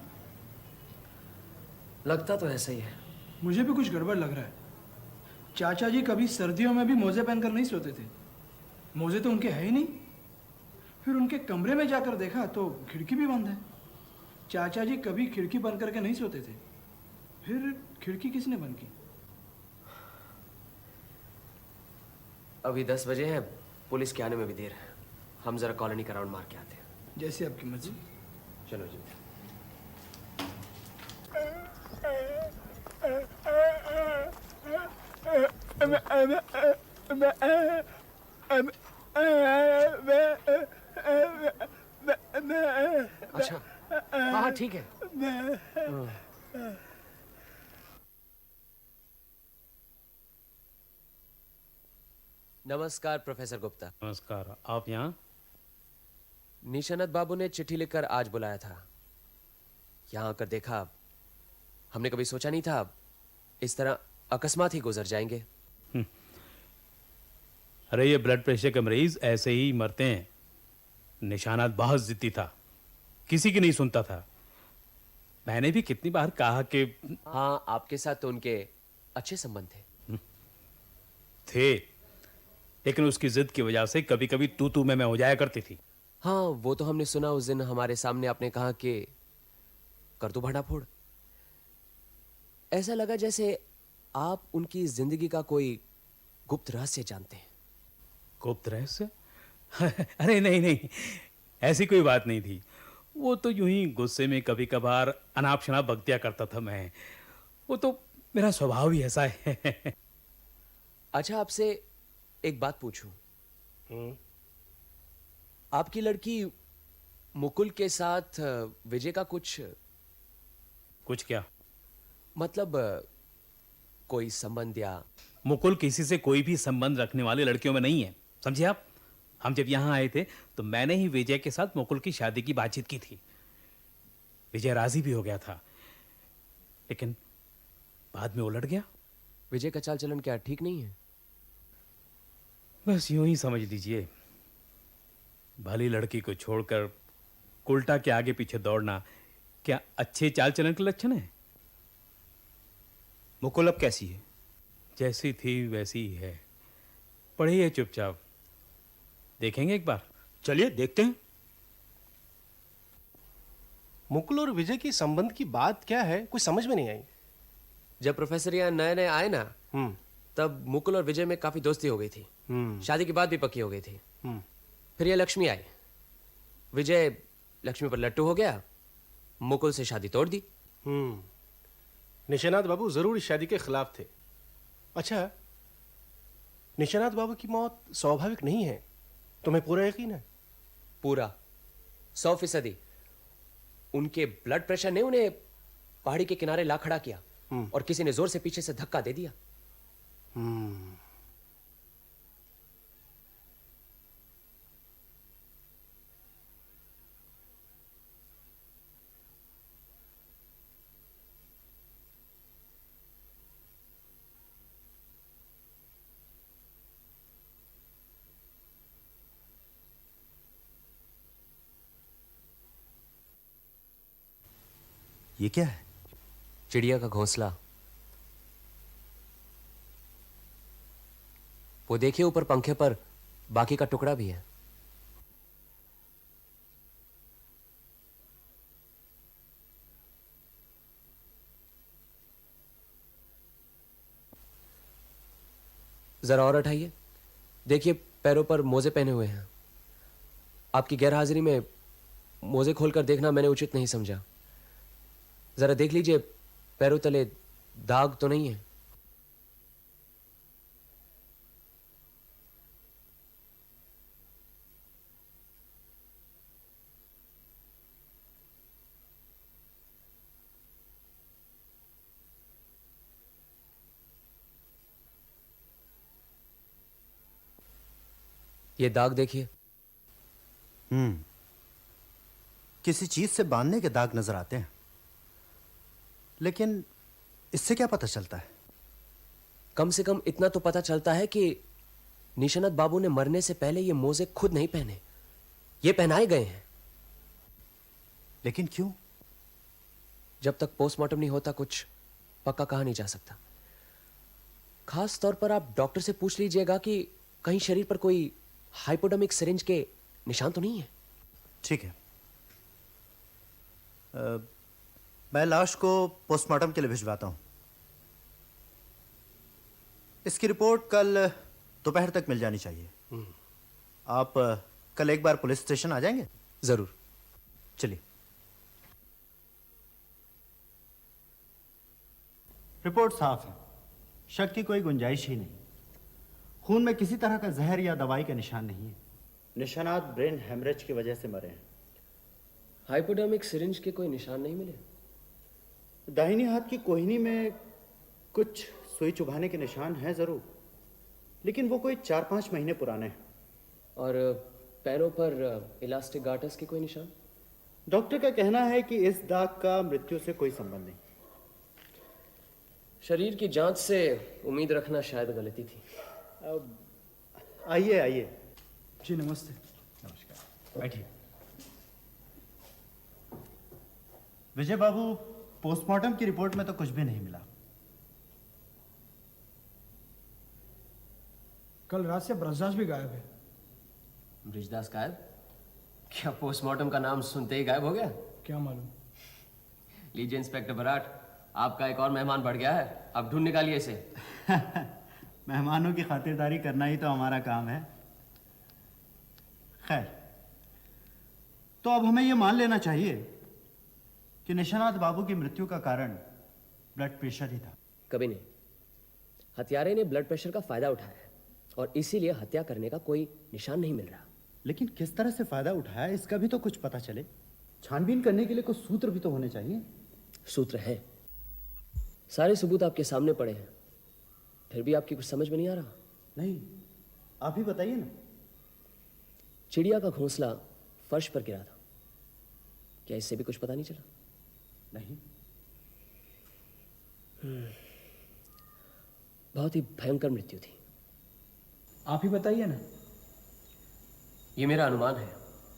S2: लगता तो ऐसा ही है।
S11: मुझे भी कुछ गड़बड़ लग रहा है। चाचा जी कभी सर्दियों में भी मोजे पहनकर नहीं सोते थे। मोजे तो उनके है ही नहीं। फिर उनके कमरे में जाकर देखा तो खिड़की भी बंद है। चाचा जी कभी खिड़की बंद करके नहीं सोते थे। फिर खिड़की किसने बंद की?
S2: अभी 10 बजे हैं, पुलिस के आने में भी देर है। हम जरा कॉलोनी का राउंड मार के आते हैं।
S11: जैसे आपकी मर्जी।
S2: चलो जी। अच्छा, हाँ ठीक है। नमस्कार प्रोफेसर गुप्ता।
S6: नमस्कार, आप यहाँ?
S2: निशानात बाबू ने चिट्ठी लिखकर आज बुलाया था। यहाँ आकर देखा, हमने कभी सोचा नहीं था इस तरह अकस्मात ही गुजर जाएंगे।
S6: अरे ये ब्लड प्रेशर के मरीज ऐसे ही मरते हैं। निशानात बहुत जिद्दी था, किसी की नहीं सुनता था। मैंने भी कितनी बार कहा कि
S2: हाँ, आपके साथ तो उनके अच्छे संबंध
S6: थे, लेकिन उसकी जिद की वजह से कभी कभी तू मैं हो जाया करती थी।
S2: हाँ, वो तो हमने सुना। उस दिन हमारे सामने आपने कहा कि कर दो भाड़ा-फोड़। ऐसा लगा जैसे आप उनकी जिंदगी का कोई गुप्त रहस्य जानते हैं।
S6: गुप्त रहस्य? अरे नहीं, ऐसी कोई बात नहीं थी। वो तो यूं ही गुस्से में कभी कभार अनाप शनाप बक दिया करता था मैं। वो तो मेरा स्वभाव ही ऐसा है।
S2: अच्छा, आपसे एक बात पूछूं? आपकी लड़की मुकुल के साथ विजय का कुछ
S6: क्या
S2: मतलब कोई संबंध या?
S6: मुकुल किसी से कोई भी संबंध रखने वाली लड़कियों में नहीं है, समझे आप? हम जब यहाँ आए थे तो मैंने ही विजय के साथ मुकुल की शादी की बातचीत की थी। विजय राजी भी हो गया था, लेकिन बाद में उलट गया।
S2: विजय का चाल चलन क्या ठीक नहीं है?
S6: बस यूं ही समझ लीजिए, भली लड़की को छोड़कर उल्टा के आगे पीछे दौड़ना क्या अच्छे चाल चलन के लक्षण है?
S8: मुकुल अब कैसी है?
S6: जैसी थी वैसी ही है, पढ़ी है चुपचाप। देखेंगे एक बार?
S8: चलिए देखते हैं।
S3: मुकुल और विजय की संबंध की बात क्या है, कुछ समझ में नहीं आई।
S2: जब प्रोफेसर यहाँ नए नए आए ना, तब मुकुल और विजय में काफी दोस्ती हो गई थी। शादी की बात भी पक्की हो गई थी। फिर यह लक्ष्मी आई। विजय लक्ष्मी पर लट्टू हो गया, मुकुल से शादी तोड़ दी।
S3: निशानाथ बाबू जरूर इस शादी के खिलाफ थे। अच्छा, निशानाथ बाबू की मौत स्वाभाविक नहीं है, तुम्हें पूरा यकीन है?
S2: पूरा 100%। उनके ब्लड प्रेशर ने उन्हें पहाड़ी के किनारे ला खड़ा किया और किसी ने जोर से पीछे से धक्का दे दिया।
S8: ये क्या है?
S2: चिड़िया का घोंसला। वो देखिए ऊपर पंखे पर बाकी का टुकड़ा भी है। जरा और हटाइए, देखिए पैरों पर मोजे पहने हुए हैं। आपकी गैरहाजिरी में मोजे खोलकर देखना मैंने उचित नहीं समझा। जरा देख लीजिए पैरों तले दाग तो नहीं है? ये दाग देखिए।
S7: किसी चीज से बांधने के दाग नजर आते हैं, लेकिन इससे क्या पता चलता है?
S2: कम से कम इतना तो पता चलता है कि निशानत बाबू ने मरने से पहले ये मोजे खुद नहीं पहने, ये पहनाए गए हैं।
S7: लेकिन क्यों?
S2: जब तक पोस्टमार्टम नहीं होता कुछ पक्का कहा नहीं जा सकता। खास तौर पर आप डॉक्टर से पूछ लीजिएगा कि कहीं शरीर पर कोई हाइपोडर्मिक सिरिंज के निशान तो नहीं है।
S7: ठीक है, मैं लाश को पोस्टमार्टम के लिए भिजवाता हूं। इसकी रिपोर्ट कल दोपहर तक मिल जानी चाहिए। आप कल एक बार पुलिस स्टेशन आ जाएंगे?
S2: जरूर।
S7: चलिए। रिपोर्ट साफ है, शक की कोई गुंजाइश ही नहीं। खून में किसी तरह का जहर या दवाई का निशान नहीं है। निशानात ब्रेन हेमरेज की वजह से मरे हैं।
S2: हाइपोडर्मिक सिरिंज के कोई निशान नहीं मिले?
S7: दाहिनी हाथ की कोहनी में कुछ सुई चुभाने के निशान हैं जरूर, लेकिन वो कोई 4-5 महीने पुराने हैं।
S2: और पैरों पर इलास्टिक गार्टर्स के कोई निशान?
S7: डॉक्टर का कहना है कि इस दाग का मृत्यु से कोई संबंध नहीं।
S2: शरीर की जांच से उम्मीद रखना शायद गलती थी।
S7: आइए आइए।
S11: जी नमस्ते।
S7: नमस्कार, बैठिए। विजय बाबू, पोस्टमार्टम की रिपोर्ट में तो कुछ भी नहीं मिला।
S11: कल रात से ब्रजदास भी गायब है।
S2: ब्रिजदास गायब? क्या पोस्टमार्टम का नाम सुनते ही गायब हो गया?
S11: क्या मालूम।
S2: लीजिए इंस्पेक्टर बराट, आपका एक और मेहमान बढ़ गया है। अब ढूंढ निकालिए इसे।
S7: मेहमानों की खातिरदारी करना ही तो हमारा काम है। खैर, तो अब हमें यह मान लेना चाहिए कि निशानात बाबू की मृत्यु का कारण ब्लड प्रेशर ही था।
S2: कभी नहीं। हत्यारे ने ब्लड प्रेशर का फायदा उठाया है और इसीलिए हत्या करने का कोई निशान नहीं मिल रहा।
S7: लेकिन किस तरह से फायदा उठाया इसका भी तो कुछ पता चले। छानबीन करने के लिए कुछ सूत्र भी तो होने चाहिए।
S2: सूत्र है, सारे सबूत आपके सामने पड़े हैं, फिर भी आपकी कुछ समझ में नहीं आ रहा।
S7: नहीं, आप ही बताइए ना।
S2: चिड़िया का घोंसला फर्श पर गिरा था। क्या इससे भी कुछ पता नहीं चला?
S7: नहीं।
S2: बहुत ही भयंकर मृत्यु थी।
S11: आप ही बताइए ना।
S2: ये मेरा अनुमान है,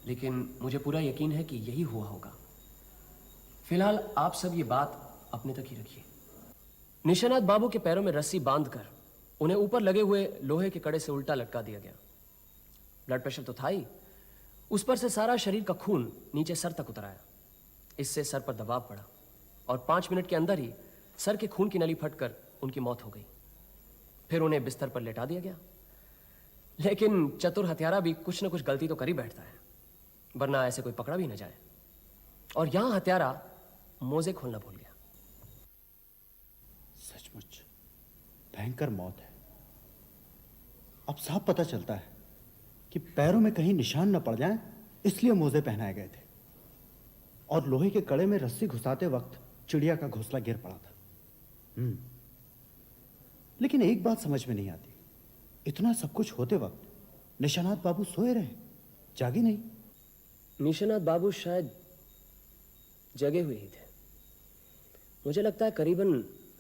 S2: लेकिन मुझे पूरा यकीन है कि यही हुआ होगा। फिलहाल आप सब ये बात अपने तक ही रखिए। निशानाथ बाबू के पैरों में रस्सी बांधकर उन्हें ऊपर लगे हुए लोहे के कड़े से उल्टा लटका दिया गया। ब्लड प्रेशर तो था ही, उस पर से सारा शरीर का खून नीचे सर तक उतर आया। इससे सर पर दबाव पड़ा और 5 मिनट के अंदर ही सर के खून की नली फटकर उनकी मौत हो गई। फिर उन्हें बिस्तर पर लेटा दिया गया। लेकिन चतुर हत्यारा भी कुछ न कुछ गलती तो कर ही बैठता है, वरना ऐसे कोई पकड़ा भी न जाए। और यहां हत्यारा मोजे खोलना भूल गया।
S7: सचमुच भयंकर मौत है। अब साफ पता चलता है कि पैरों में कहीं निशान न पड़ जाएं, इसलिए मोजे पहनाए गए थे और लोहे के कड़े में रस्सी घुसाते वक्त चिड़िया का घोंसला गिर पड़ा था। लेकिन एक बात समझ में नहीं आती, इतना सब कुछ होते वक्त निशानाथ बाबू सोए रहे, जागे नहीं।
S2: निशानाथ बाबू शायद जगे हुए ही थे। मुझे लगता है करीबन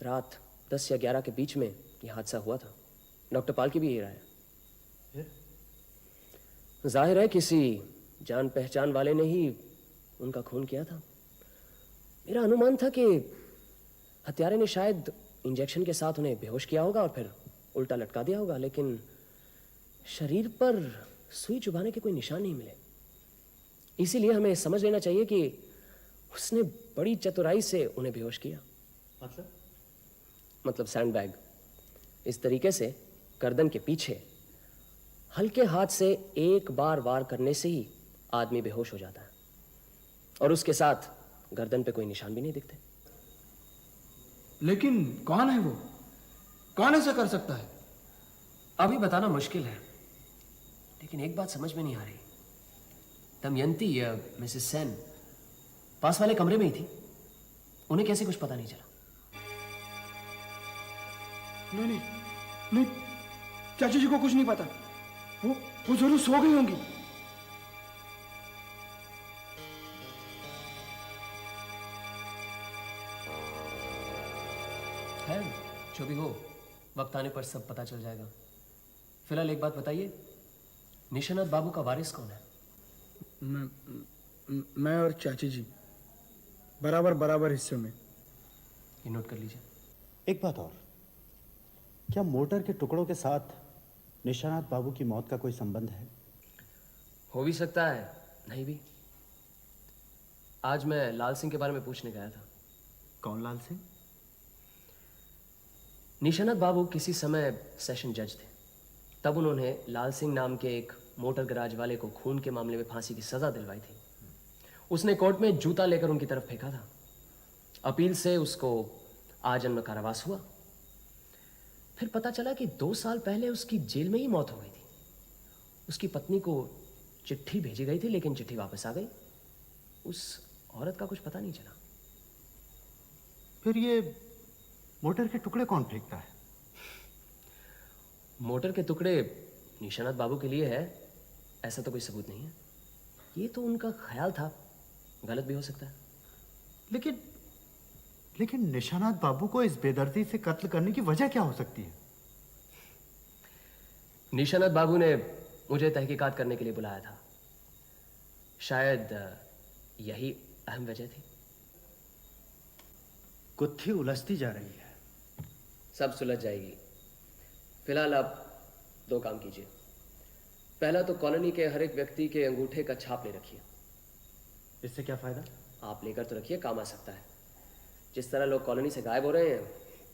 S2: रात 10 या 11 के बीच में यह हादसा हुआ था। डॉक्टर पाल की भी यही राय है। जाहिर है किसी जान पहचान वाले ने ही उनका खून किया था। मेरा अनुमान था कि हत्यारे ने शायद इंजेक्शन के साथ उन्हें बेहोश किया होगा और फिर उल्टा लटका दिया होगा, लेकिन शरीर पर सुई चुभाने के कोई निशान नहीं मिले। इसीलिए हमें समझ लेना चाहिए कि उसने बड़ी चतुराई से उन्हें बेहोश किया। मतलब सैंडबैग। इस तरीके से गर्दन के पीछे हल्के हाथ से एक बार वार करने से ही आदमी बेहोश हो जाता है और उसके साथ गर्दन पे कोई निशान भी नहीं दिखते।
S11: लेकिन कौन है वो? कौन ऐसा कर सकता है?
S2: अभी बताना मुश्किल है, लेकिन एक बात समझ में नहीं आ रही। दमयंती या मिसेस सेन पास वाले कमरे में ही थी, उन्हें कैसे कुछ पता नहीं चला?
S11: नहीं, चाची जी को कुछ नहीं पता। वो जरूर सो गई होंगी।
S2: है, जो भी हो, वक्त आने पर सब पता चल जाएगा। फिलहाल एक बात बताइए, निशानाथ बाबू का वारिस कौन है?
S11: मैं और चाची जी बराबर हिस्सों में।
S2: ये नोट कर लीजिए।
S7: एक बात और, क्या मोटर के टुकड़ों के साथ निशानाथ बाबू की मौत का कोई संबंध है?
S2: हो भी सकता है, नहीं भी। आज मैं लाल सिंह के बारे में पूछने गया था।
S7: कौन लाल सिंह?
S2: निशानाथ बाबू किसी समय सेशन जज थे। तब उन्होंने लाल सिंह नाम के एक मोटर गैराज वाले को खून के मामले में फांसी की सजा दिलवाई थी। उसने कोर्ट में जूता लेकर उनकी तरफ फेंका था। अपील से उसको आजन्म कारावास हुआ। फिर पता चला कि 2 साल पहले उसकी जेल में ही मौत हो गई थी। उसकी पत्नी को चिट्ठी भेजी गई थी, लेकिन चिट्ठी वापस आ गई। उस औरत का कुछ पता नहीं चला।
S7: फिर ये मोटर के टुकड़े कौन फेंकता है?
S2: मोटर के टुकड़े निशानाथ बाबू के लिए है, ऐसा तो कोई सबूत नहीं है। ये तो उनका ख्याल था, गलत भी हो सकता है।
S7: लेकिन निशानाथ बाबू को इस बेदर्दी से कत्ल करने की वजह क्या हो सकती है?
S2: निशानाथ बाबू ने मुझे तहकीकात करने के लिए बुलाया था। शायद यही अहम वजह थी।
S7: गुत्थी उलझती जा रही है।
S2: सब सुलझ जाएगी। फिलहाल आप 2 काम कीजिए। पहला तो कॉलोनी के हर एक व्यक्ति के अंगूठे का छाप ले रखिए।
S7: इससे क्या फायदा?
S2: आप लेकर तो रखिए, काम आ सकता है। जिस तरह लोग कॉलोनी से गायब हो रहे हैं,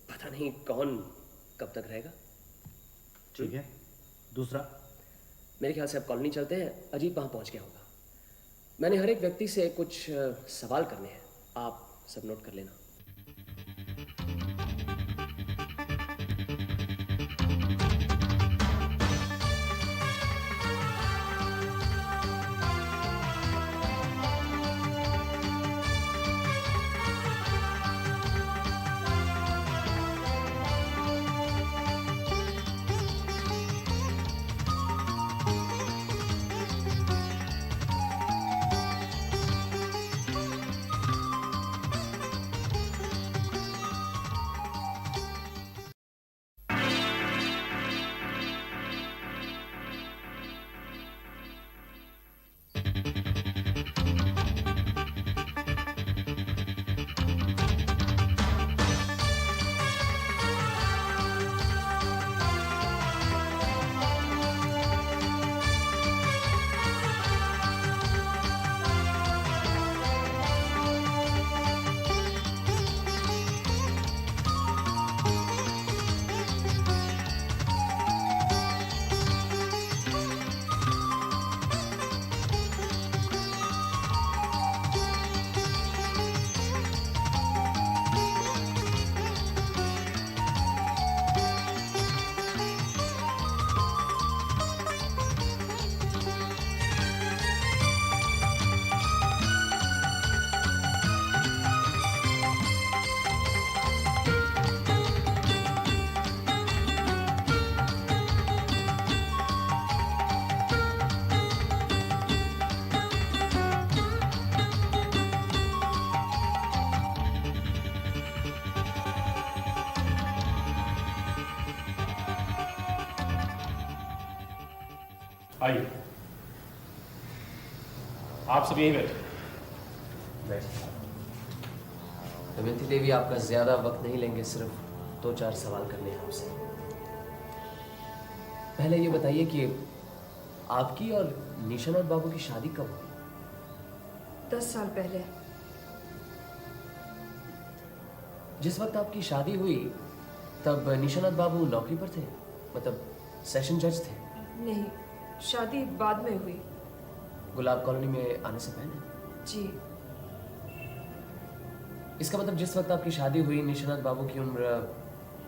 S2: पता नहीं कौन कब तक रहेगा।
S7: ठीक है। दूसरा?
S2: मेरे ख्याल से अब कॉलोनी चलते हैं। अजीत वहां पहुंच गया होगा। मैंने हर एक व्यक्ति से कुछ सवाल करने हैं, आप सब नोट कर लेना।
S3: आइए, आप सब यहीं बैठे।
S2: दमयंती देवी, आपका ज्यादा वक्त नहीं लेंगे, सिर्फ 2-4 सवाल करने हैं आपसे। पहले ये बताइए कि आपकी और निशानाथ बाबू की शादी कब हुई?
S4: 10 साल पहले।
S2: जिस वक्त आपकी शादी हुई तब निशानाथ बाबू नौकरी पर थे, मतलब सेशन जज थे?
S4: नहीं, शादी बाद में हुई।
S2: गुलाब कॉलोनी में आने से पहले?
S4: जी।
S2: इसका मतलब जिस वक्त आपकी शादी हुई निशानाथ बाबू की उम्र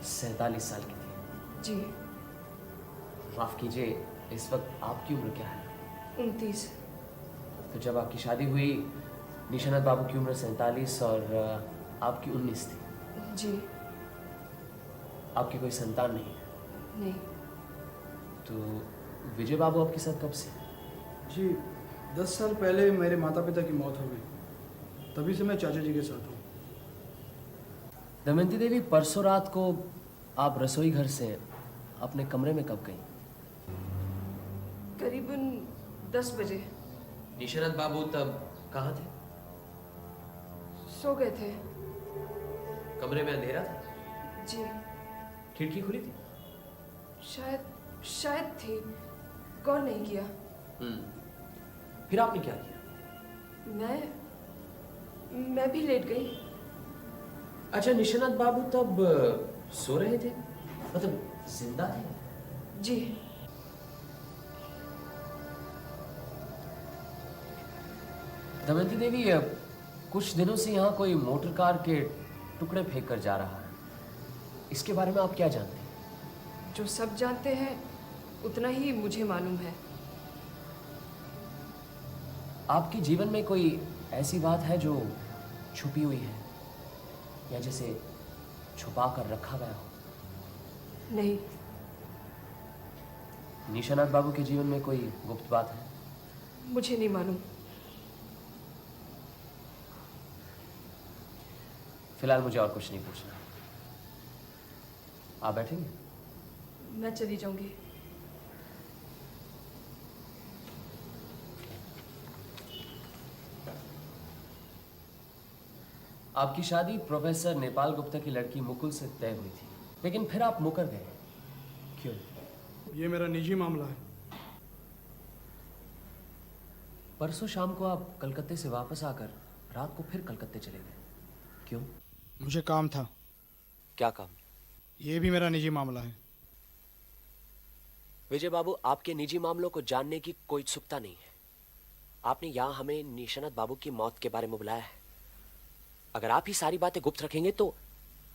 S2: 47 साल की थी?
S4: जी।
S2: माफ कीजिए, इस वक्त आपकी उम्र क्या है?
S4: 29।
S2: तो जब आपकी शादी हुई निशानाथ बाबू की उम्र 47 और आपकी 19 थी?
S4: जी।
S2: आपकी कोई संतान नहीं है?
S4: नहीं।
S2: तो विजय बाबू आपके साथ कब से?
S11: जी 10 साल पहले मेरे माता पिता की मौत हो गई, तभी से मैं चाचा जी के साथ हूँ।
S2: दमयंती देवी, परसों रात को आप रसोई घर से अपने कमरे में कब गई?
S4: करीबन 10 बजे।
S2: निशानाथ बाबू तब कहाँ थे?
S4: सो गए थे।
S2: कमरे में अंधेरा था?
S4: जी।
S2: खिड़की खुली थी?
S4: शायद थी, गौर नहीं किया।
S2: फिर आपने क्या किया?
S4: मैं भी लेट गई।
S2: अच्छा, निशानाथ बाबू तब सो रहे थे, मतलब जिंदा थे?
S4: जी।
S2: दमयंती देवी, कुछ दिनों से यहाँ कोई मोटर कार के टुकड़े फेंक कर जा रहा है, इसके बारे में आप क्या जानते हैं?
S4: जो सब जानते हैं उतना ही मुझे मालूम है।
S2: आपके जीवन में कोई ऐसी बात है जो छुपी हुई है या जिसे छुपा कर रखा गया हो?
S4: नहीं।
S2: निशानाथ बाबू के जीवन में कोई गुप्त बात है?
S4: मुझे नहीं मालूम।
S2: फिलहाल मुझे और कुछ नहीं पूछना। आप बैठेंगे?
S4: मैं चली जाऊंगी।
S2: आपकी शादी प्रोफेसर नेपाल गुप्ता की लड़की मुकुल से तय हुई थी, लेकिन फिर आप मुकर गए, क्यों?
S11: ये मेरा निजी मामला है।
S2: परसों शाम को आप कलकत्ते से वापस आकर रात को फिर कलकत्ते चले गए, क्यों?
S11: मुझे काम था।
S2: क्या काम?
S11: ये भी मेरा निजी मामला है।
S2: विजय बाबू, आपके निजी मामलों को जानने की कोई उत्सुकता नहीं है। आपने यहाँ हमें निशानाथ बाबू की मौत के बारे में बुलाया है। अगर आप ही सारी बातें गुप्त रखेंगे तो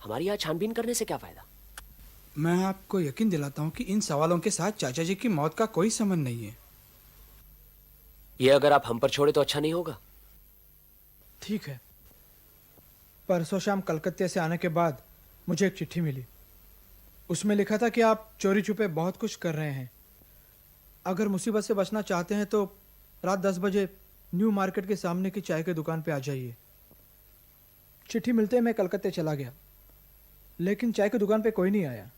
S2: हमारी यहाँ छानबीन करने से क्या फायदा?
S11: मैं आपको यकीन दिलाता हूँ कि इन सवालों के साथ चाचा जी की मौत का कोई संबंध नहीं है।
S2: ये अगर आप हम पर छोड़े तो अच्छा नहीं होगा।
S11: ठीक है। परसों शाम कलकत्ते से आने के बाद मुझे एक चिट्ठी मिली। उसमें लिखा था कि आप चोरी छुपे बहुत कुछ कर रहे हैं। अगर मुसीबत से बचना चाहते हैं तो रात 10 बजे न्यू मार्केट के सामने की चाय की दुकान पे आ जाइए। चिट्ठी मिलते ही मैं कलकत्ते चला गया, लेकिन चाय की दुकान पे कोई नहीं आया।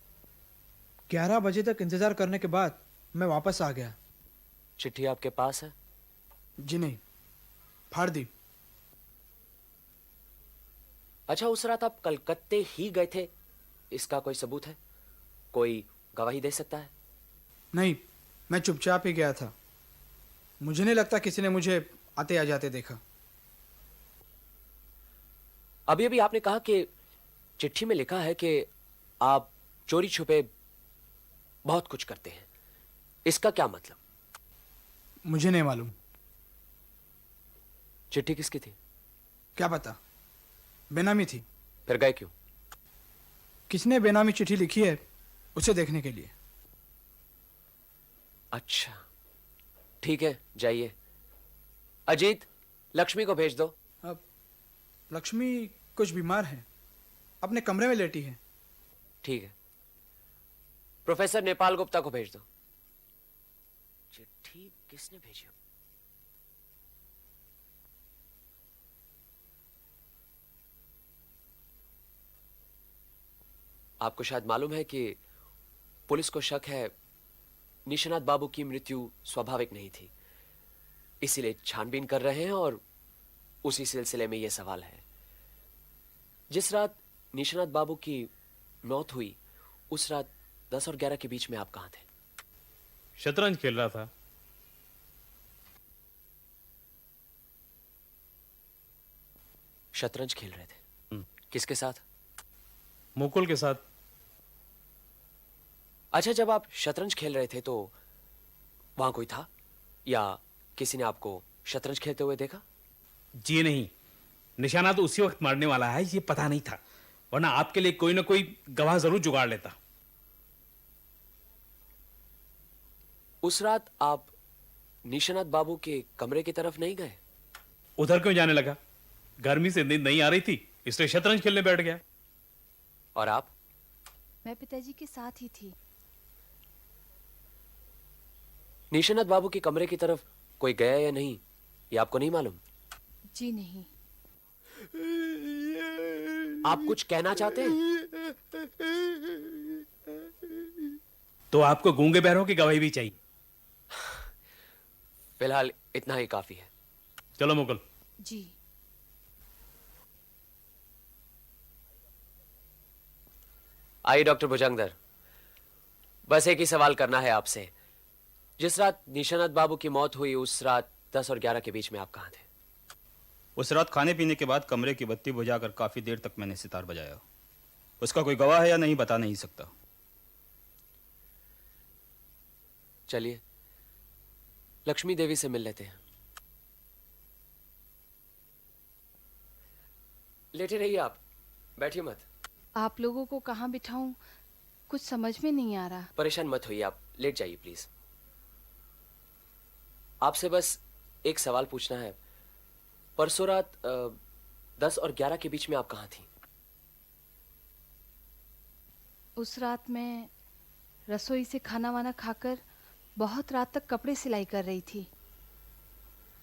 S11: 11 बजे तक इंतजार करने के बाद मैं वापस आ गया।
S2: चिट्ठी आपके पास है?
S11: जी नहीं, फाड़ दी।
S2: अच्छा, उस रात आप कलकत्ते ही गए थे, इसका कोई सबूत है? कोई गवाही दे सकता है?
S11: नहीं, मैं चुपचाप ही गया था। मुझे नहीं लगता किसी ने मुझे आते या जाते देखा।
S2: अभी अभी आपने कहा कि चिट्ठी में लिखा है कि आप चोरी छुपे बहुत कुछ करते हैं, इसका क्या मतलब?
S11: मुझे नहीं मालूम।
S2: चिट्ठी किसकी थी?
S11: क्या पता, बेनामी थी।
S2: फिर गए क्यों?
S11: किसने बेनामी चिट्ठी लिखी है उसे देखने के लिए।
S2: अच्छा, ठीक है, जाइए। अजीत, लक्ष्मी को भेज दो।
S11: अब लक्ष्मी कुछ बीमार है, अपने कमरे में लेटी है।
S2: ठीक है। प्रोफेसर नेपाल गुप्ता को भेज दो। चिट्ठी किसने भेजी? आपको शायद मालूम है कि पुलिस को शक है निशानाथ बाबू की मृत्यु स्वाभाविक नहीं थी, इसीलिए छानबीन कर रहे हैं और उसी सिलसिले में यह सवाल है। जिस रात निशानाथ बाबू की मौत हुई उस रात 10 और 11 के बीच में आप कहां थे?
S6: शतरंज खेल रहा था।
S2: शतरंज खेल रहे थे? किसके साथ?
S6: मुकुल के साथ।
S2: अच्छा, जब आप शतरंज खेल रहे थे तो वहां कोई था या किसी ने आपको शतरंज खेलते हुए देखा?
S6: जी नहीं, निशाना तो उसी वक्त मारने वाला है ये पता नहीं था, वरना आपके लिए कोई ना कोई गवाह जरूर जुगाड़ लेता।
S2: उस रात आप निशानाथ बाबू के कमरे की तरफ नहीं गए?
S6: उधर क्यों जाने लगा? गर्मी से नींद नहीं आ रही थी, इसलिए शतरंज खेलने बैठ गया।
S2: और आप?
S9: मैं पिताजी के साथ ही थी।
S2: निशानाथ बाबू के कमरे की तरफ कोई गया या नहीं, ये आपको नहीं मालूम?
S9: जी नहीं।
S2: आप कुछ कहना चाहते हैं?
S6: तो आपको गूंगे बहरों की गवाही भी चाहिए?
S2: फिलहाल इतना ही काफी है।
S6: चलो मुकुल।
S9: जी।
S2: आइए डॉक्टर भुजंगदर, बस एक ही सवाल करना है आपसे। जिस रात निशानाथ बाबू की मौत हुई उस रात 10 और 11 के बीच में आप कहां थे?
S8: उस रात खाने पीने के बाद कमरे की बत्ती बुझाकर काफी देर तक मैंने सितार बजाया। उसका कोई गवाह है या नहीं बता नहीं सकता।
S2: चलिए लक्ष्मी देवी से मिल लेते हैं। लेटे रहिए, आप बैठिए मत।
S9: आप लोगों को कहाँ बिठाऊं, कुछ समझ में नहीं आ रहा।
S2: परेशान मत होइए, आप लेट जाइए प्लीज। आपसे बस एक सवाल पूछना है। परसों रात 10 और 11 के बीच में आप कहां थी?
S9: उस रात मैं रसोई से खाना वाना खाकर बहुत रात तक कपड़े सिलाई कर रही थी।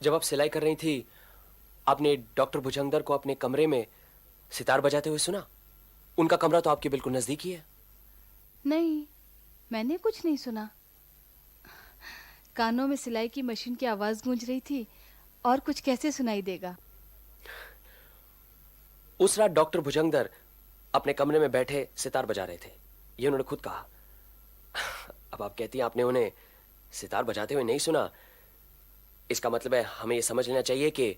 S2: जब आप सिलाई कर रही थी आपने डॉक्टर भुजंगदर को अपने कमरे में सितार बजाते हुए सुना? उनका कमरा तो आपके बिल्कुल नजदीक ही है।
S9: नहीं, मैंने कुछ नहीं सुना। कानों में सिलाई की मशीन की आवाज गूंज रही थी, और कुछ कैसे सुनाई देगा।
S2: उस रात डॉक्टर भुजंगदर अपने कमरे में बैठे सितार बजा रहे थे, ये उन्होंने खुद कहा। अब आप कहती हैं आपने उन्हें सितार बजाते हुए नहीं सुना, इसका मतलब है हमें यह समझ लेना चाहिए कि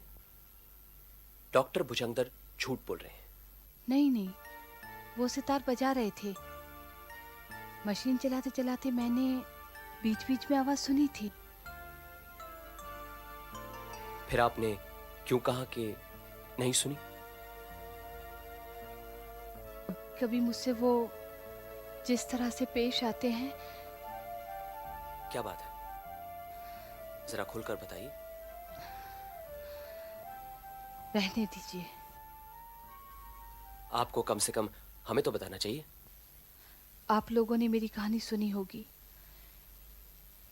S2: डॉक्टर भुजंगदर झूठ बोल रहे हैं।
S9: नहीं नहीं, वो सितार बजा रहे थे। मशीन चलाते चलाते मैंने बीच बीच में आवाज सुनी थी।
S2: फिर आपने क्यों कहा कि नहीं सुनी?
S9: कभी मुझसे वो जिस तरह से पेश आते हैं।
S2: क्या बात है, जरा खुलकर बताइए।
S9: रहने दीजिए।
S2: आपको कम से कम हमें तो बताना चाहिए।
S9: आप लोगों ने मेरी कहानी सुनी होगी।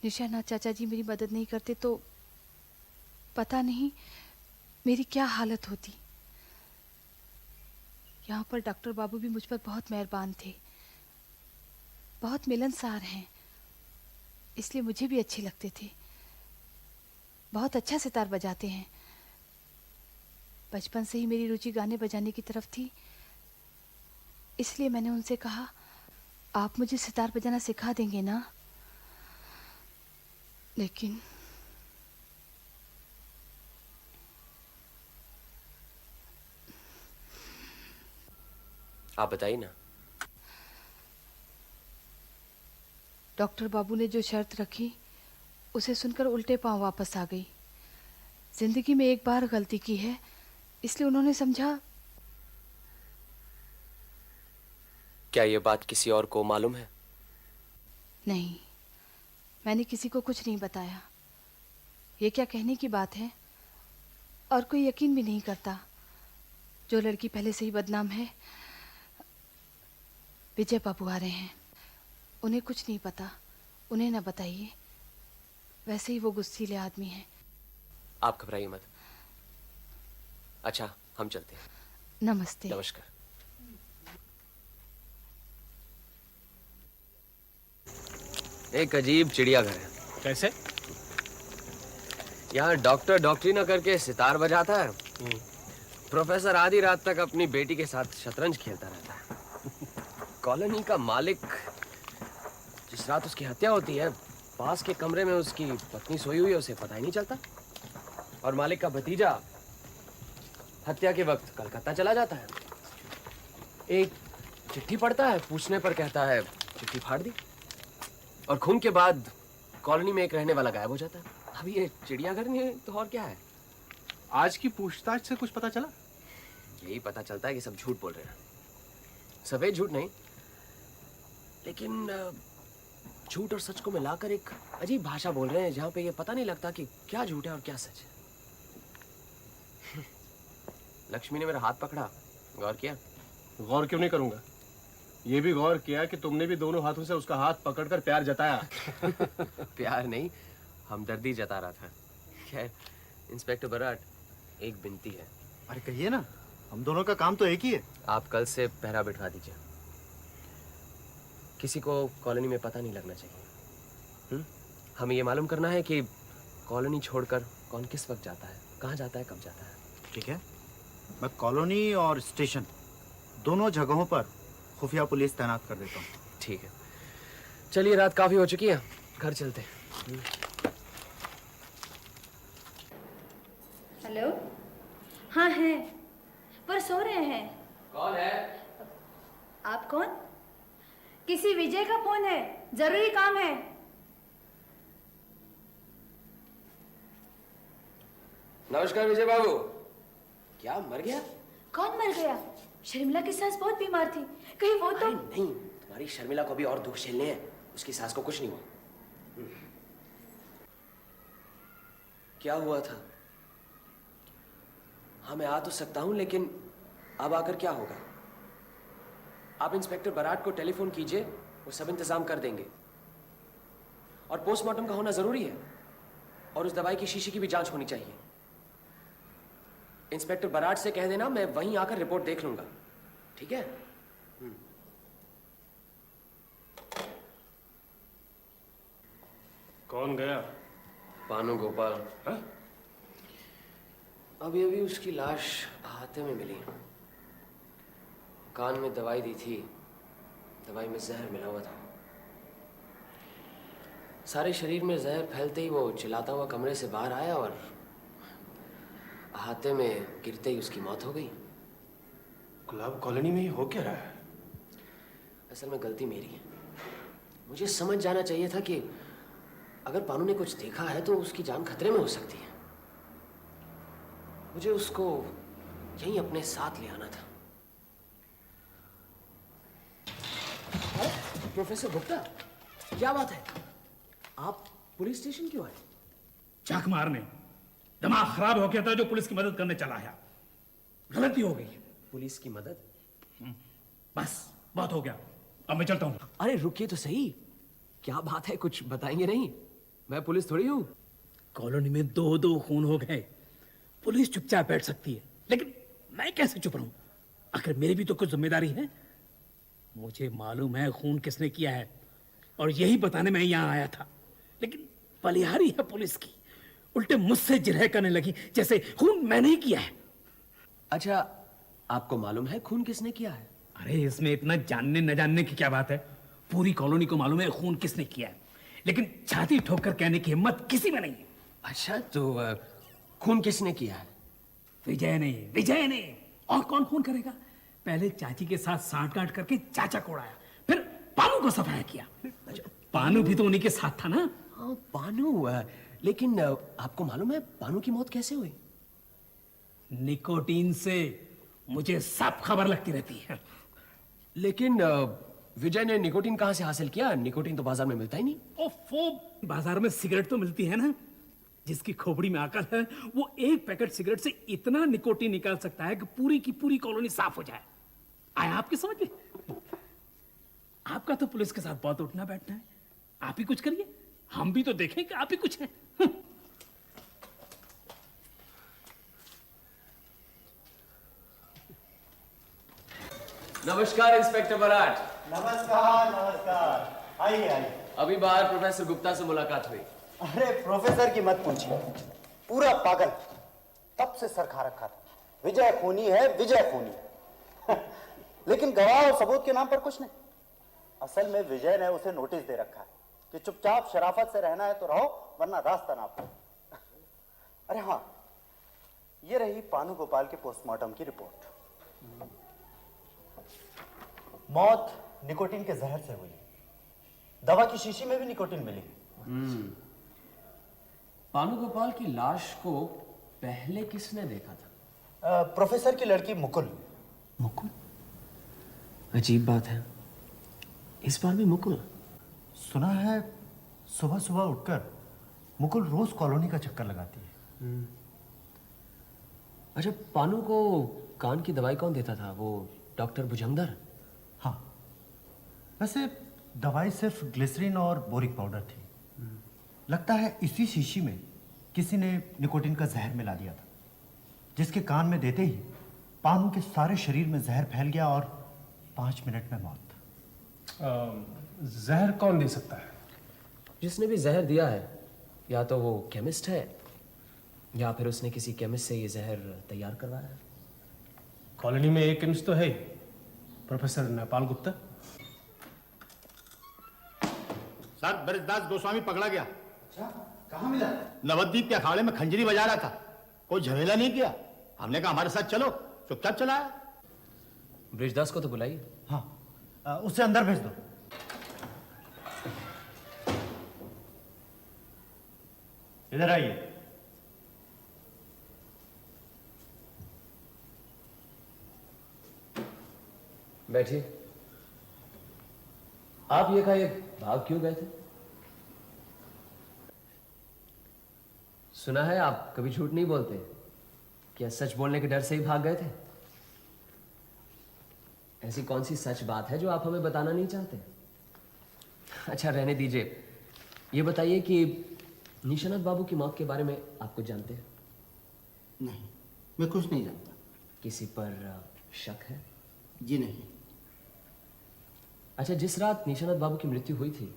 S9: निशानाथ चाचा जी मेरी मदद नहीं करते तो पता नहीं मेरी क्या हालत होती। यहाँ पर डॉक्टर बाबू भी मुझ पर बहुत मेहरबान थे, बहुत मिलनसार हैं, इसलिए मुझे भी अच्छे लगते थे। बहुत अच्छा सितार बजाते हैं। बचपन से ही मेरी रुचि गाने बजाने की तरफ थी, इसलिए मैंने उनसे कहा, आप मुझे सितार बजाना सिखा देंगे ना? लेकिन
S2: आप बताइए ना।
S9: डॉक्टर बाबू ने जो शर्त रखी उसे सुनकर उल्टे पांव वापस आ गई। जिंदगी में एक बार गलती की है, इसलिए उन्होंने समझा।
S2: क्या ये बात किसी और को मालूम है?
S9: नहीं, मैंने किसी को कुछ नहीं बताया। ये क्या कहने की बात है, और कोई यकीन भी नहीं करता। जो लड़की पहले से ही बदनाम है। विजय बाबू आ रहे हैं, उन्हें कुछ नहीं पता, उन्हें ना बताइए। वैसे ही वो गुस्सीले आदमी हैं।
S2: आप घबराइए मत। अच्छा, हम चलते हैं।
S9: नमस्ते।
S2: नमस्कार। एक अजीब चिड़ियाघर है।
S3: कैसे?
S2: यहाँ डॉक्टर डॉक्टरी न करके सितार बजाता है, प्रोफेसर आधी रात तक अपनी बेटी के साथ शतरंज खेलता रहता है। कॉलोनी का मालिक, जिस रात उसकी हत्या होती है, पास के कमरे में उसकी पत्नी सोई हुई है, उसे पता ही नहीं चलता। और मालिक का भतीजा हत्या के वक्त कलकत्ता चला जाता है। एक चिट्ठी पढ़ता है, पूछने पर कहता है चिट्ठी फाड़ दी। और खून के बाद कॉलोनी में एक रहने वाला गायब हो जाता है। अब ये चिड़ियाघर नहीं है तो और क्या है?
S3: आज की पूछताछ से कुछ पता चला?
S2: यही पता चलता है कि सब झूठ बोल रहे हैं। सफेद झूठ नहीं, लेकिन झूठ और सच को मिलाकर एक अजीब भाषा बोल रहे हैं, जहां पे ये पता नहीं लगता कि क्या झूठ है और क्या सच है। लक्ष्मी ने मेरा हाथ पकड़ा, गौर किया?
S3: गौर क्यों नहीं करूंगा? ये भी गौर किया कि तुमने भी दोनों हाथों से उसका हाथ पकड़कर प्यार जताया।
S2: प्यार नहीं, हमदर्दी जता रहा था। खैर इंस्पेक्टर बराट, एक विनती है।
S7: अरे कहिए ना, हम दोनों का काम तो एक ही है।
S2: आप कल से पहरा बिठवा दीजिए, किसी को कॉलोनी में पता नहीं लगना चाहिए। हमें ये मालूम करना है कि कॉलोनी छोड़कर कौन किस वक्त जाता है, कहाँ जाता है, कब जाता है।
S7: ठीक है, मैं कॉलोनी और स्टेशन दोनों जगहों पर खुफिया पुलिस तैनात कर देता हूँ।
S2: ठीक है, चलिए रात काफी हो चुकी है, घर चलते हैं।
S12: हेलो, हाँ हैं, पर सो रहे हैं।
S2: कौन है?
S12: आप कौन? किसी विजय का फोन है, जरूरी काम है।
S2: नमस्कार विजय बाबू। क्या मर गया?
S12: कौन मर गया? शर्मिला की सास बहुत बीमार थी, कहीं वो तो
S2: नहीं, तुम्हारी शर्मिला को भी और दुख झेलने हैं, उसकी सास को कुछ नहीं हुआ। क्या हुआ था? हाँ मैं आ तो सकता हूं, लेकिन अब आकर क्या होगा? आप इंस्पेक्टर बराट को टेलीफोन कीजिए, वो सब इंतजाम कर देंगे। और पोस्टमार्टम का होना जरूरी है, और उस दवाई की शीशी की भी जांच होनी चाहिए। इंस्पेक्टर बराट से कह देना मैं वहीं आकर रिपोर्ट देख लूंगा, ठीक है?
S3: कौन गया?
S2: पानू गोपाल। हाँ? अभी अभी उसकी लाश अहाते में मिली। कान में दवाई दी थी, दवाई में जहर मिला हुआ था। सारे शरीर में जहर फैलते ही वो चिल्लाता हुआ कमरे से बाहर आया और अहाते में गिरते ही उसकी मौत हो गई।
S3: गुलाब कॉलोनी में ही हो क्या रहा है?
S2: असल में गलती मेरी है। मुझे समझ जाना चाहिए था कि अगर पानू ने कुछ देखा है तो उसकी जान खतरे में हो सकती है। मुझे उसको यहीं अपने साथ ले आना था। प्रोफेसर गुप्ता, क्या बात है? आप पुलिस स्टेशन क्यों आए?
S6: चाक मारने। दिमाग खराब हो गया था जो पुलिस की मदद करने चला है। गलती हो गई।
S2: पुलिस की मदद?
S6: बस बहुत हो गया, अब मैं चलता हूँ।
S2: अरे रुकिए तो सही, क्या बात है, कुछ बताएंगे नहीं? मैं पुलिस थोड़ी हूँ।
S6: कॉलोनी में दो खून हो गए, पुलिस चुपचाप बैठ सकती है, लेकिन मैं कैसे चुप रहूं? आखिर मेरी भी तो कुछ जिम्मेदारी है। मुझे मालूम है खून किसने किया है, और यही बताने मैं यहाँ आया था। लेकिन बलिहारी है पुलिस की, उल्टे मुझसे जिरह करने लगी जैसे खून मैंने ही किया है।
S2: अच्छा, आपको मालूम है खून किसने किया है?
S6: अरे इसमें इतना जानने न जानने की क्या बात है? पूरी कॉलोनी को मालूम है खून किसने किया है, लेकिन छाती ठोककर कहने की हिम्मत किसी में नहीं है।
S2: अच्छा, तो खून किसने किया है?
S6: विजय ने। और कौन खून करेगा? पहले चाची के साथ सांठ-गांठ करके चाचा को उड़ाया, फिर पानू को सफाया किया। पानू भी तो उन्हीं के साथ था ना?
S2: हाँ पानू, लेकिन आपको मालूम है पानू की मौत कैसे हुई?
S6: निकोटीन से। मुझे सब खबर लगती रहती है।
S2: लेकिन विजय ने निकोटीन कहां से हासिल किया? निकोटीन तो बाजार में मिलता ही नहीं।
S6: ओफो, बाजार में सिगरेट तो मिलती है ना। जिसकी खोपड़ी में अकल है वो एक पैकेट सिगरेट से इतना निकोटीन निकाल सकता है कि पूरी की पूरी कॉलोनी साफ हो जाए। आया आपकी समझ में? आपका तो पुलिस के साथ बहुत उठना बैठना है। आप ही कुछ करिए, हम भी तो देखें कि आप ही कुछ हैं।
S2: नमस्कार इंस्पेक्टर बराट।
S7: नमस्कार। आइए आइए।
S2: अभी बाहर प्रोफेसर गुप्ता से मुलाकात हुई।
S7: अरे प्रोफेसर की मत पूछिए, पूरा पागल, तब से सर खा रखा था। विजय खूनी है, विजय खूनी। लेकिन गवाह और सबूत के नाम पर कुछ नहीं। असल में विजय ने उसे नोटिस दे रखा है कि चुपचाप शराफत से रहना है तो रहो, वरना रास्ता ना पाओ। अरे हाँ, ये रही पानु गोपाल के पोस्टमार्टम की रिपोर्ट। मौत निकोटीन के जहर से हुई। दवा की शीशी में भी निकोटीन मिली।
S2: पानु गोपाल की लाश को पहले किसने देखा था?
S7: प्रोफेसर की लड़की मुकुल।
S2: मुकुल? अजीब बात है, इस बार भी मुकुल।
S7: सुना है सुबह सुबह उठकर मुकुल रोज कॉलोनी का चक्कर लगाती है।
S2: अच्छा, पानु को कान की दवाई कौन देता था? वो डॉक्टर भुजंगदर?
S7: हाँ, वैसे दवाई सिर्फ ग्लिसरीन और बोरिक पाउडर थी। लगता है इसी शीशी में किसी ने निकोटीन का जहर मिला दिया था, जिसके कान में देते ही पानु के सारे शरीर में जहर फैल गया और 5 मिनट में मौत।
S3: जहर कौन दे सकता है?
S2: जिसने भी जहर दिया है, या तो वो केमिस्ट है या फिर उसने किसी केमिस्ट से ये जहर तैयार करवाया है।
S3: कॉलोनी में एक केमिस्ट तो है, प्रोफेसर नेपाल गुप्ता।
S13: सर, ब्रजदास गोस्वामी पकड़ा गया।
S7: अच्छा, कहाँ मिला?
S13: नवद्वीप के अखाड़े में खंजरी बजा रहा था। कोई झमेला नहीं किया। हमने कहा हमारे साथ चलो, चुपचाप चला आया।
S2: ब्रिजदास को तो बुलाइए।
S7: हाँ, उसे अंदर भेज दो। इधर आइए।
S2: बैठिए। आप ये कहा, भाग क्यों गए थे? सुना है आप कभी झूठ नहीं बोलते। क्या सच बोलने के डर से ही भाग गए थे? ऐसी कौन सी सच बात है जो आप हमें बताना नहीं चाहते? अच्छा, रहने दीजिए। ये बताइए कि निशानाथ बाबू की मौत के बारे में आप कुछ जानते हैं?
S14: नहीं, मैं कुछ नहीं जानता।
S2: किसी पर शक है?
S14: जी नहीं।
S2: अच्छा, जिस रात निशानाथ बाबू की मृत्यु हुई थी,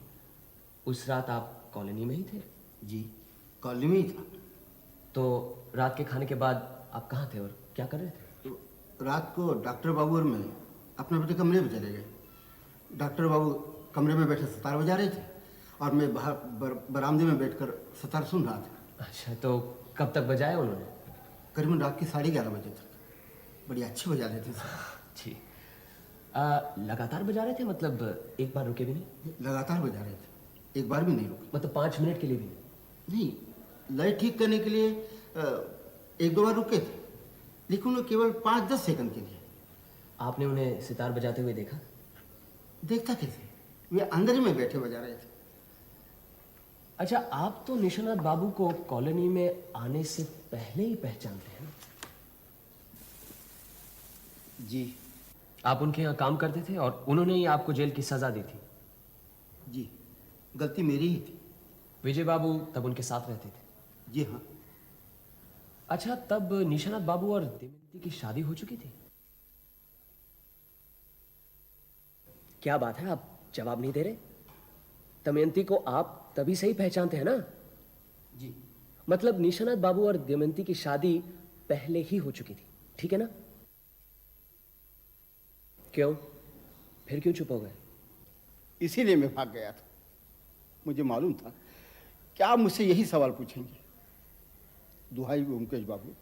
S2: उस रात आप कॉलोनी में ही थे?
S14: जी, कॉलोनी में ही था।
S2: तो रात के खाने के बाद आप कहाँ थे और क्या कर रहे थे?
S14: तो रात को डॉक्टर बाबू और मैं अपने अपने कमरे में चले गए। डॉक्टर बाबू कमरे में बैठे सितार बजा रहे थे और मैं बाहर बरामदे में बैठकर सितार सुन रहा था।
S2: अच्छा, तो कब तक बजाया उन्होंने?
S14: करीबन रात के 11:30 बजे तक। बड़ी अच्छी बजा रहे थे सर।
S2: जी। लगातार बजा रहे थे? मतलब एक बार रुके भी नहीं?
S14: लगातार बजा रहे थे, एक बार भी नहीं रुके।
S2: मतलब 5 मिनट के लिए भी
S14: नहीं? लय ठीक करने के लिए 1-2 बार रुके थे, लेकिन वो केवल 5-10 सेकंड के लिए।
S2: आपने उन्हें सितार बजाते हुए देखा?
S14: देखता कैसे, वे अंदर ही में बैठे बजा रहे थे।
S2: अच्छा, आप तो निशानाथ बाबू को कॉलोनी में आने से पहले ही पहचानते हैं?
S14: जी।
S2: आप उनके यहाँ काम करते थे और उन्होंने ही आपको जेल की सजा दी थी?
S14: जी, गलती मेरी ही थी।
S2: विजय बाबू तब उनके साथ रहते थे?
S14: जी हाँ।
S2: अच्छा, तब निशानाथ बाबू और दमयंती की शादी हो चुकी थी? क्या बात है, आप जवाब नहीं दे रहे? दमयंती को आप तभी सही पहचानते हैं ना?
S14: जी।
S2: मतलब निशानाथ बाबू और दमयंती की शादी पहले ही हो चुकी थी, ठीक है ना? क्यों? फिर क्यों चुप हो गए?
S14: इसीलिए मैं भाग गया था। मुझे मालूम था कि आप मुझसे यही सवाल पूछेंगे। दुहाई ओमकेश बाबू,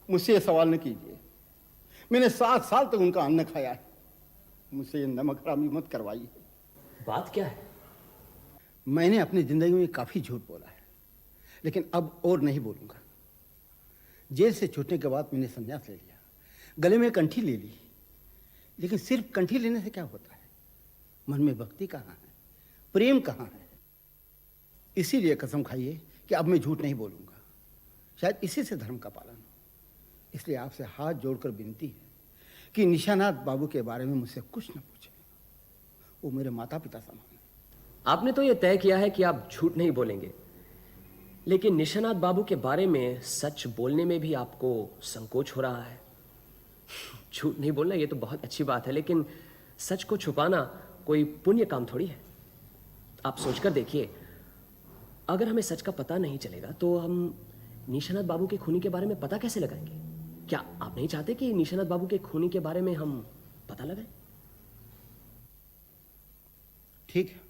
S14: मुझसे ये सवाल न कीजिए। मैंने 7 साल तक उनका अन्न खाया है। मुझसे ये नमक हरामी मत करवाइए।
S2: बात क्या है?
S14: मैंने अपनी जिंदगी में काफी झूठ बोला है, लेकिन अब और नहीं बोलूंगा। जेल से छूटने के बाद मैंने संन्यास ले लिया, गले में कंठी ले ली। लेकिन सिर्फ कंठी लेने से क्या होता है? मन में भक्ति कहाँ है, प्रेम कहाँ है? इसीलिए कसम खाइए कि अब मैं झूठ नहीं बोलूंगा। शायद इसी से धर्म का पालन हो। इसलिए आपसे हाथ जोड़कर विनती है कि निशानाथ बाबू के बारे में मुझसे कुछ न पूछें। वो मेरे माता पिता समान हैं।
S2: आपने तो यह तय किया है कि आप झूठ नहीं बोलेंगे, लेकिन निशानाथ बाबू के बारे में सच बोलने में भी आपको संकोच हो रहा है। झूठ नहीं बोलना ये तो बहुत अच्छी बात है, लेकिन सच को छुपाना कोई पुण्य काम थोड़ी है। आप सोचकर देखिए, अगर हमें सच का पता नहीं चलेगा तो हम निशानाथ बाबू के खूनी के बारे में पता कैसे लगाएंगे? क्या आप नहीं चाहते कि निशानाथ बाबू के खूनी के बारे में हम पता लगाएं?
S14: ठीक है,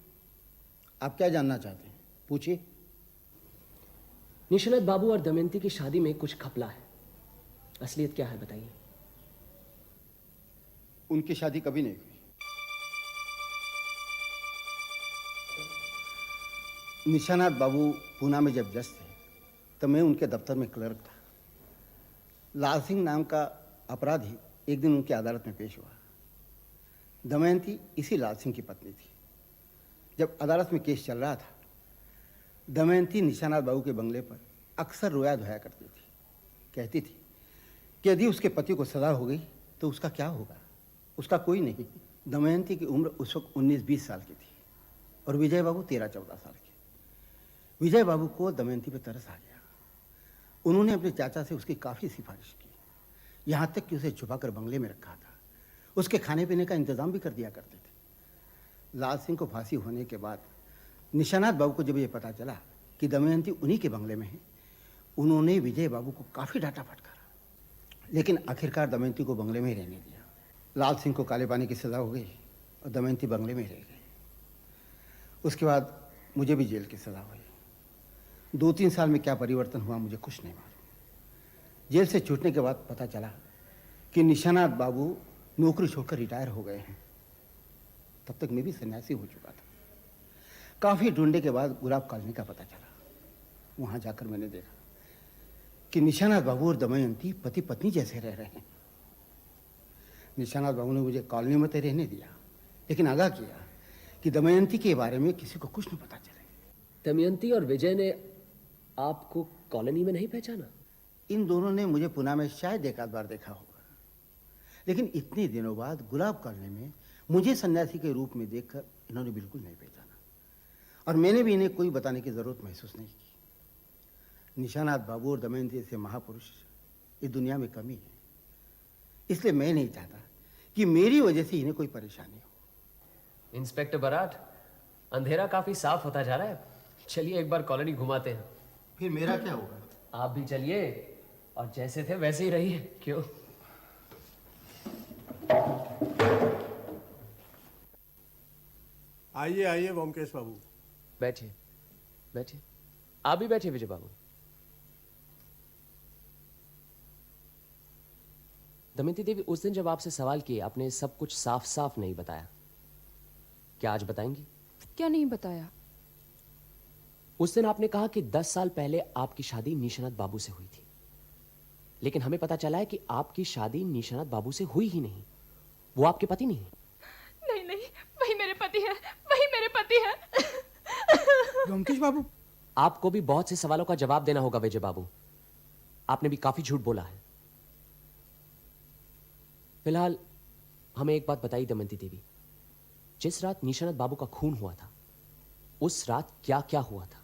S14: आप क्या जानना चाहते हैं, पूछिए।
S2: निशानाथ बाबू और दमयंती की शादी में कुछ खपला है, असलियत क्या है बताइए।
S14: उनकी शादी कभी नहीं हुई। निशानाथ बाबू पूना में जब जज थे तब मैं उनके दफ्तर में क्लर्क था। लाल सिंह नाम का अपराधी एक दिन उनकी अदालत में पेश हुआ। दमयंती इसी लाल सिंह की पत्नी थी। जब अदालत में केस चल रहा था, दमयंती निशानाथ बाबू के बंगले पर अक्सर रोया धोया करती थी। कहती थी कि यदि उसके पति को सजा हो गई तो उसका क्या होगा, उसका कोई नहीं। दमयंती की उम्र उस वक्त 19-20 साल की थी और विजय बाबू 13-14 साल के। विजय बाबू को दमयंती पर तरस आ गया। उन्होंने अपने चाचा से उसकी काफ़ी सिफारिश की, यहाँ तक कि उसे छुपाकर बंगले में रखा था। उसके खाने पीने का इंतजाम भी कर दिया करते थे। लाल सिंह को फांसी होने के बाद निशानाथ बाबू को जब ये पता चला कि दमयंती उन्हीं के बंगले में है, उन्होंने विजय बाबू को काफ़ी डांटा फटकारा, लेकिन आखिरकार दमयंती को बंगले में ही रहने दिया। लाल सिंह को काले पानी की सज़ा हो गई और दमयंती बंगले में रह गई। उसके बाद मुझे भी जेल की सज़ा हुई। 2-3 साल में क्या परिवर्तन हुआ मुझे कुछ नहीं मालूम। जेल से छूटने के बाद पता चला कि निशानाथ बाबू नौकरी छोड़कर रिटायर हो गए हैं। तब तक मैं भी सन्यासी हो चुका था। काफ़ी ढूंढने के बाद गुलाब कॉलोनी का पता चला। वहाँ जाकर मैंने देखा कि निशानाथ बाबू और दमयंती पति पत्नी जैसे रह रहे हैं। निशानाथ बाबू ने मुझे कॉलोनी में तो रहने दिया, लेकिन आगाह किया कि दमयंती के बारे में किसी को कुछ न पता चले।
S2: दमयंती और विजय ने आपको कॉलोनी में नहीं पहचाना?
S14: इन दोनों ने मुझे पुणे में शायद एक आध बार देखा होगा, लेकिन इतने दिनों बाद गुलाब कॉलोनी में मुझे सन्यासी के रूप में देखकर इन्होंने बिल्कुल नहीं पहचाना, और मैंने भी इन्हें कोई बताने की जरूरत महसूस नहीं की। निशानाथ बाबू और दमयंती से महापुरुष इस दुनिया में कमी है, इसलिए मैं नहीं चाहता कि मेरी वजह से इन्हें कोई परेशानी हो।
S2: इंस्पेक्टर बराट, अंधेरा काफी साफ होता जा रहा है, चलिए एक बार कॉलोनी घुमाते हैं।
S14: फिर मेरा क्या होगा?
S2: आप भी चलिए और जैसे थे वैसे ही रहिए। क्यों?
S3: आइए आइए व्योमकेश बाबू,
S2: बैठिए बैठिए। आप भी बैठिए विजय बाबू। दमयंती देवी, उस दिन जब आपसे सवाल किए आपने सब कुछ साफ साफ नहीं बताया, क्या आज बताएंगी?
S9: क्या नहीं बताया?
S2: उस दिन आपने कहा कि 10 साल पहले आपकी शादी निशानाथ बाबू से हुई थी, लेकिन हमें पता चला है कि आपकी शादी निशानाथ बाबू से हुई ही नहीं। वो आपके पति नहीं है।
S9: नहीं नहीं, वही मेरे पति है, वही मेरे पति है।
S11: व्योमकेश बाबू,
S2: आपको भी बहुत से सवालों का जवाब देना होगा विजय बाबू। आपने भी काफी झूठ बोला है। फिलहाल हमें एक बात बताइए दमयंती देवी, जिस रात निशानाथ बाबू का खून हुआ था उस रात क्या क्या हुआ था?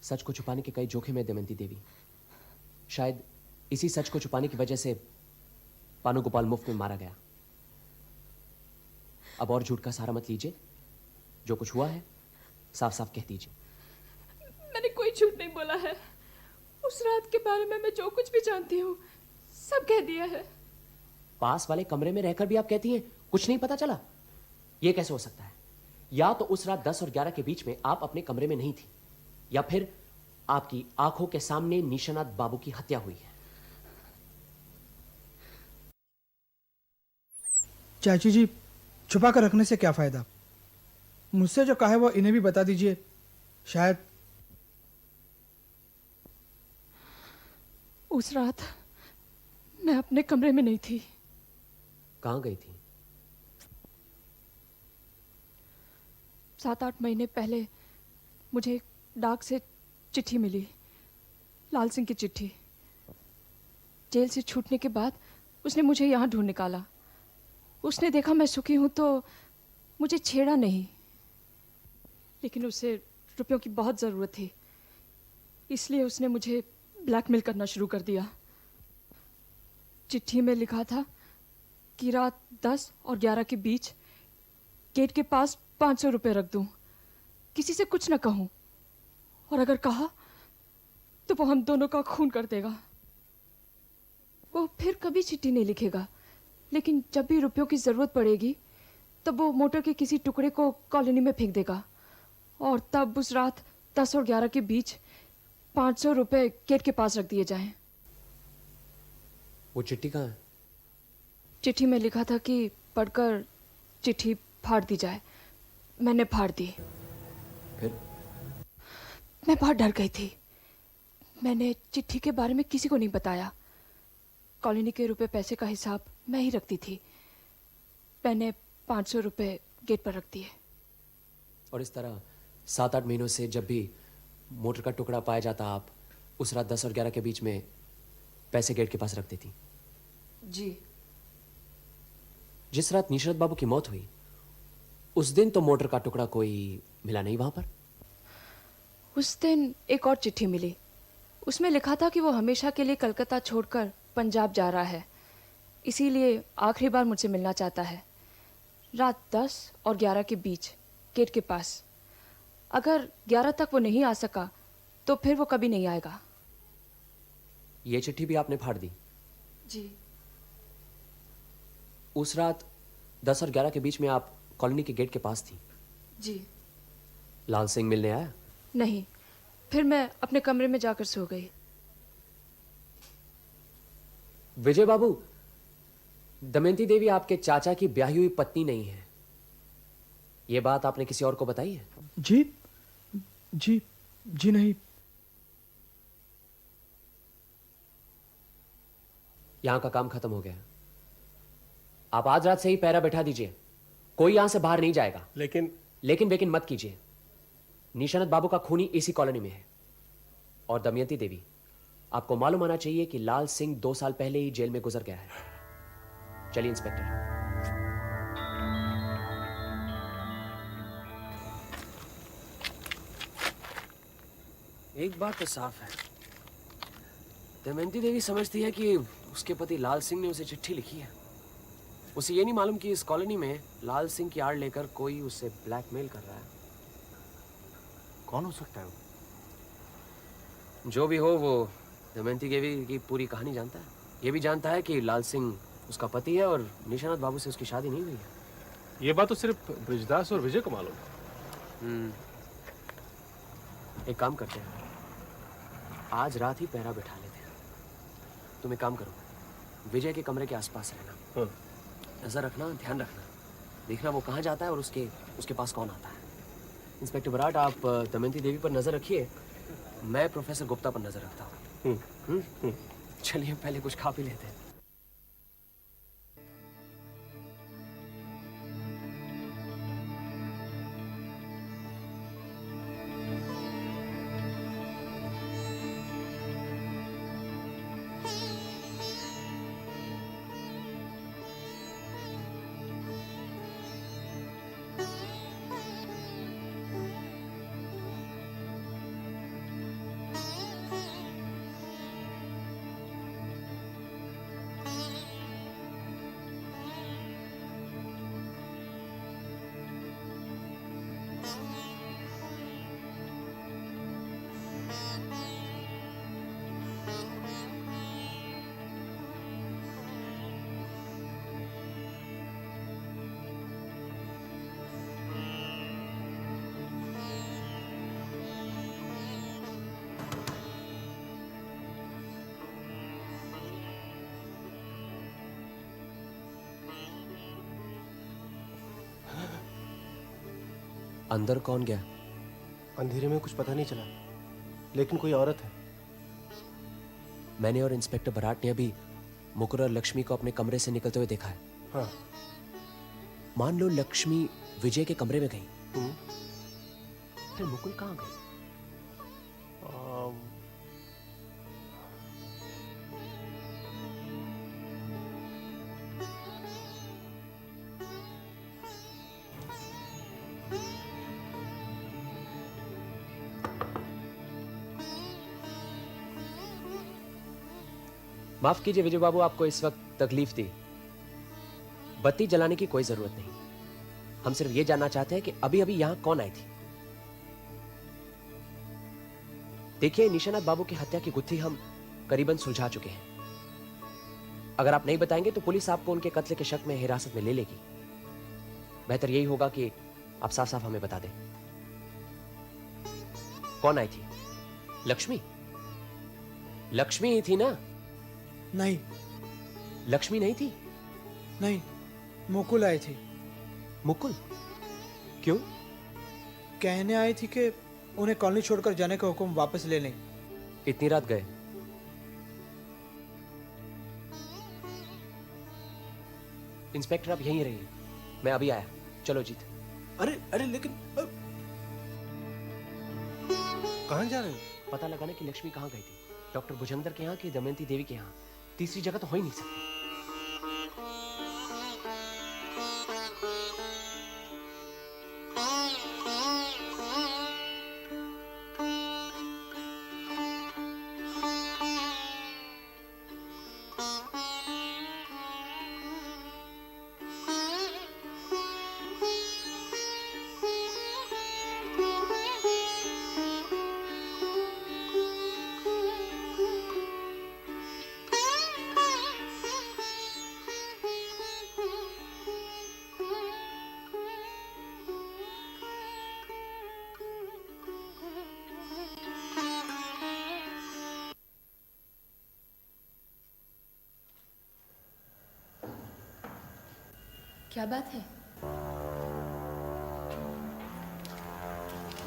S2: सच को छुपाने के कई जोखिम है दमयंती देवी। शायद इसी सच को छुपाने की वजह से पानु गोपाल मुफ्त में मारा गया। अब और झूठ का सहारा मत लीजिए, जो कुछ हुआ है साफ साफ कह दीजिए।
S9: मैंने कोई झूठ नहीं बोला है। उस रात के बारे में मैं जो कुछ भी जानती हूँ सब कह दिया है।
S2: पास वाले कमरे में रहकर भी आप कहती हैं कुछ नहीं पता चला? यह कैसे हो सकता है? या तो उस रात 10 और 11 के बीच में आप अपने कमरे में नहीं थी, या फिर आपकी आंखों के सामने निशानाथ बाबू की हत्या हुई है।
S11: चाची जी, छुपा कर रखने से क्या फायदा? मुझसे जो कहा है वो इन्हें भी बता दीजिए। शायद
S9: उस रात मैं अपने कमरे में नहीं थी।
S2: कहां गई थी?
S9: 7-8 महीने पहले मुझे डाक से चिट्ठी मिली, लाल सिंह की चिट्ठी। जेल से छूटने के बाद उसने मुझे यहाँ ढूंढ निकाला। उसने देखा मैं सुखी हूँ तो मुझे छेड़ा नहीं, लेकिन उसे रुपयों की बहुत ज़रूरत थी, इसलिए उसने मुझे ब्लैकमेल करना शुरू कर दिया। चिट्ठी में लिखा था
S4: कि रात 10 और 11 के बीच गेट के पास 500 रुपये रख दूं, किसी से कुछ न कहूं, और अगर कहा तो वो हम दोनों का खून कर देगा। वो फिर कभी चिट्ठी नहीं लिखेगा, लेकिन जब भी रुपयों की जरूरत पड़ेगी तब वो मोटर के किसी टुकड़े को कॉलोनी में फेंक देगा, और तब उस रात 10 और 11 के बीच 500 रुपये गेट के पास रख दिए जाएं।
S2: वो चिट्ठी कहाँ है?
S4: चिट्ठी में लिखा था कि पढ़कर चिट्ठी फाड़ दी जाए। मैंने फाड़ दी।
S2: फिर?
S4: मैं बहुत डर गई थी। मैंने चिट्ठी के बारे में किसी को नहीं बताया। कॉलोनी के रुपए पैसे का हिसाब मैं ही रखती थी। मैंने 500 रुपये गेट पर रख दिए।
S2: और इस तरह 7-8 महीनों से जब भी मोटर का टुकड़ा पाया जाता, आप उस रात 10 और 11 के बीच में पैसे गेट के पास रख देती।
S4: जी।
S2: जिस रात निशरत बाबू की मौत हुई उस दिन तो मोटर का टुकड़ा कोई मिला नहीं वहां पर?
S4: उस दिन एक और चिट्ठी मिली। उसमें लिखा था कि वो हमेशा के लिए कलकत्ता छोड़कर पंजाब जा रहा है, इसीलिए आखिरी बार मुझसे मिलना चाहता है। रात 10 और 11 के बीच गेट के पास। अगर 11 तक वो नहीं आ सका तो फिर वो कभी नहीं आएगा।
S2: ये चिट्ठी भी आपने फाड़ दी?
S4: जी।
S2: उस रात 10 और 11 के बीच में आप कॉलोनी के गेट के पास थी?
S4: जी।
S2: लाल सिंह मिलने आया?
S4: नहीं, फिर मैं अपने कमरे में जाकर सो गई।
S2: विजय बाबू, दमयंती देवी आपके चाचा की ब्याही हुई पत्नी नहीं है, यह बात आपने किसी और को बताई है?
S11: जी जी जी नहीं।
S2: यहां का काम खत्म हो गया। आप आज रात से ही पहरा बैठा दीजिए, कोई यहां से बाहर नहीं जाएगा। लेकिन मत कीजिए। निशानत बाबू का खूनी इसी कॉलोनी में है। और दमयंती देवी, आपको मालूम होना चाहिए कि लाल सिंह 2 साल पहले ही जेल में गुजर गया है। चलिए इंस्पेक्टर। एक बात तो साफ है, दमयंती देवी समझती है कि उसके पति लाल सिंह ने उसे चिट्ठी लिखी है। उसे ये नहीं मालूम कि इस कॉलोनी में लाल सिंह की आड़ लेकर कोई उसे ब्लैकमेल कर रहा है।
S7: कौन हो सकता है वो?
S2: जो भी हो, वो दमयंती देवी की पूरी कहानी जानता है। ये भी जानता है कि लाल सिंह उसका पति है और निशानत बाबू से उसकी शादी नहीं हुई है।
S3: ये बात तो सिर्फ ब्रिजदास और विजय को मालूम है।
S2: एक काम करते हैं, आज रात ही पहरा बैठा लेते हैं। तुम एक काम करो, विजय के कमरे के आसपास रहना। नजर रखना, ध्यान रखना, देखना वो कहाँ जाता है और उसके पास कौन आता है। इंस्पेक्टर बराट, आप दमयंती देवी पर नजर रखिए, मैं प्रोफेसर गुप्ता पर नजर रखता हूँ। चलिए पहले कुछ खा पी लेते हैं। अंदर कौन गया?
S3: अंधेरे में कुछ पता नहीं चला, लेकिन कोई औरत है।
S2: मैंने और इंस्पेक्टर बराट ने अभी मुकुर और लक्ष्मी को अपने कमरे से निकलते हुए देखा है।
S3: हाँ।
S2: मान लो लक्ष्मी विजय के कमरे में गई, फिर मुकुल कहाँ गई? माफ कीजिए विजय बाबू, आपको इस वक्त तकलीफ दी। बत्ती जलाने की कोई जरूरत नहीं। हम सिर्फ ये जानना चाहते हैं कि अभी अभी यहां कौन आई थी। देखिए, निशानाथ बाबू की हत्या की गुत्थी हम करीबन सुलझा चुके हैं। अगर आप नहीं बताएंगे तो पुलिस आपको उनके कत्ल के शक में हिरासत में ले लेगी। बेहतर यही होगा कि आप साफ साफ हमें बता दें। कौन आई थी? लक्ष्मी? लक्ष्मी ही थी ना?
S11: नहीं।
S2: लक्ष्मी नहीं थी?
S11: नहीं, मुकुल आई थी।
S2: मुकुल? क्यों?
S11: कहने आई थी कि उन्हें कॉलोनी छोड़कर जाने का हुक्म वापस ले लें।
S2: इतनी रात गए? इंस्पेक्टर आप यहीं रहिए, मैं अभी आया। चलो जीत।
S3: अरे अरे लेकिन कहां जा रहे हो?
S2: पता लगाने की लक्ष्मी कहां गई थी। डॉक्टर भुजंगर के यहाँ कि दमयंती देवी के यहाँ? तीसरी जगह तो हो ही नहीं सकती।
S9: क्या बात है?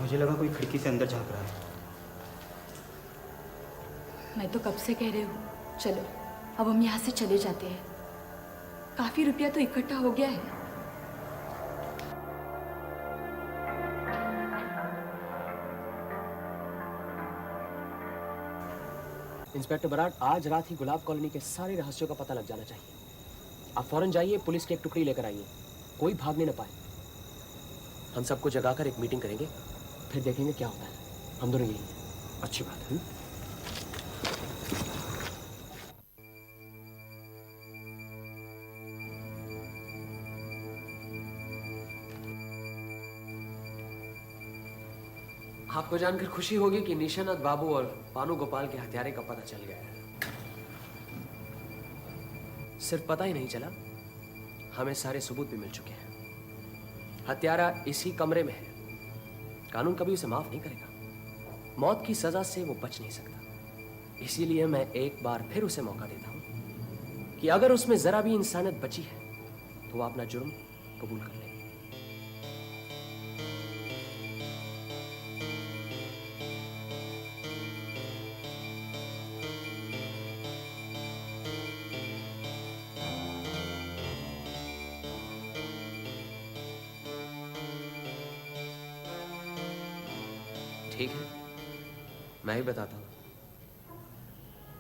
S8: मुझे लगा कोई खिड़की से अंदर झांक रहा है।
S9: मैं तो कब से कह रही हूँ, चलो अब हम यहाँ से चले जाते हैं। काफी रुपया तो इकट्ठा हो गया है।
S2: इंस्पेक्टर बराड़, आज रात ही गुलाब कॉलोनी के सारे रहस्यों का पता लग जाना चाहिए। आप फौरन जाइए, पुलिस की एक टुकड़ी लेकर आइए। कोई भागने न पाए। हम सबको जगाकर एक मीटिंग करेंगे, फिर देखेंगे क्या होता है। हम दोनों यही हैं।
S8: अच्छी बात है।
S2: आपको जानकर खुशी होगी कि निशानाथ बाबू और पानू गोपाल के हत्यारे का पता चल गया है। सिर्फ पता ही नहीं चला, हमें सारे सबूत भी मिल चुके हैं। हत्यारा इसी कमरे में है। कानून कभी उसे माफ नहीं करेगा। मौत की सजा से वो बच नहीं सकता। इसीलिए मैं एक बार फिर उसे मौका देता हूं कि अगर उसमें जरा भी इंसानियत बची है तो वो अपना जुर्म कबूल कर ले। ठीक है, मैं ही बताता हूं।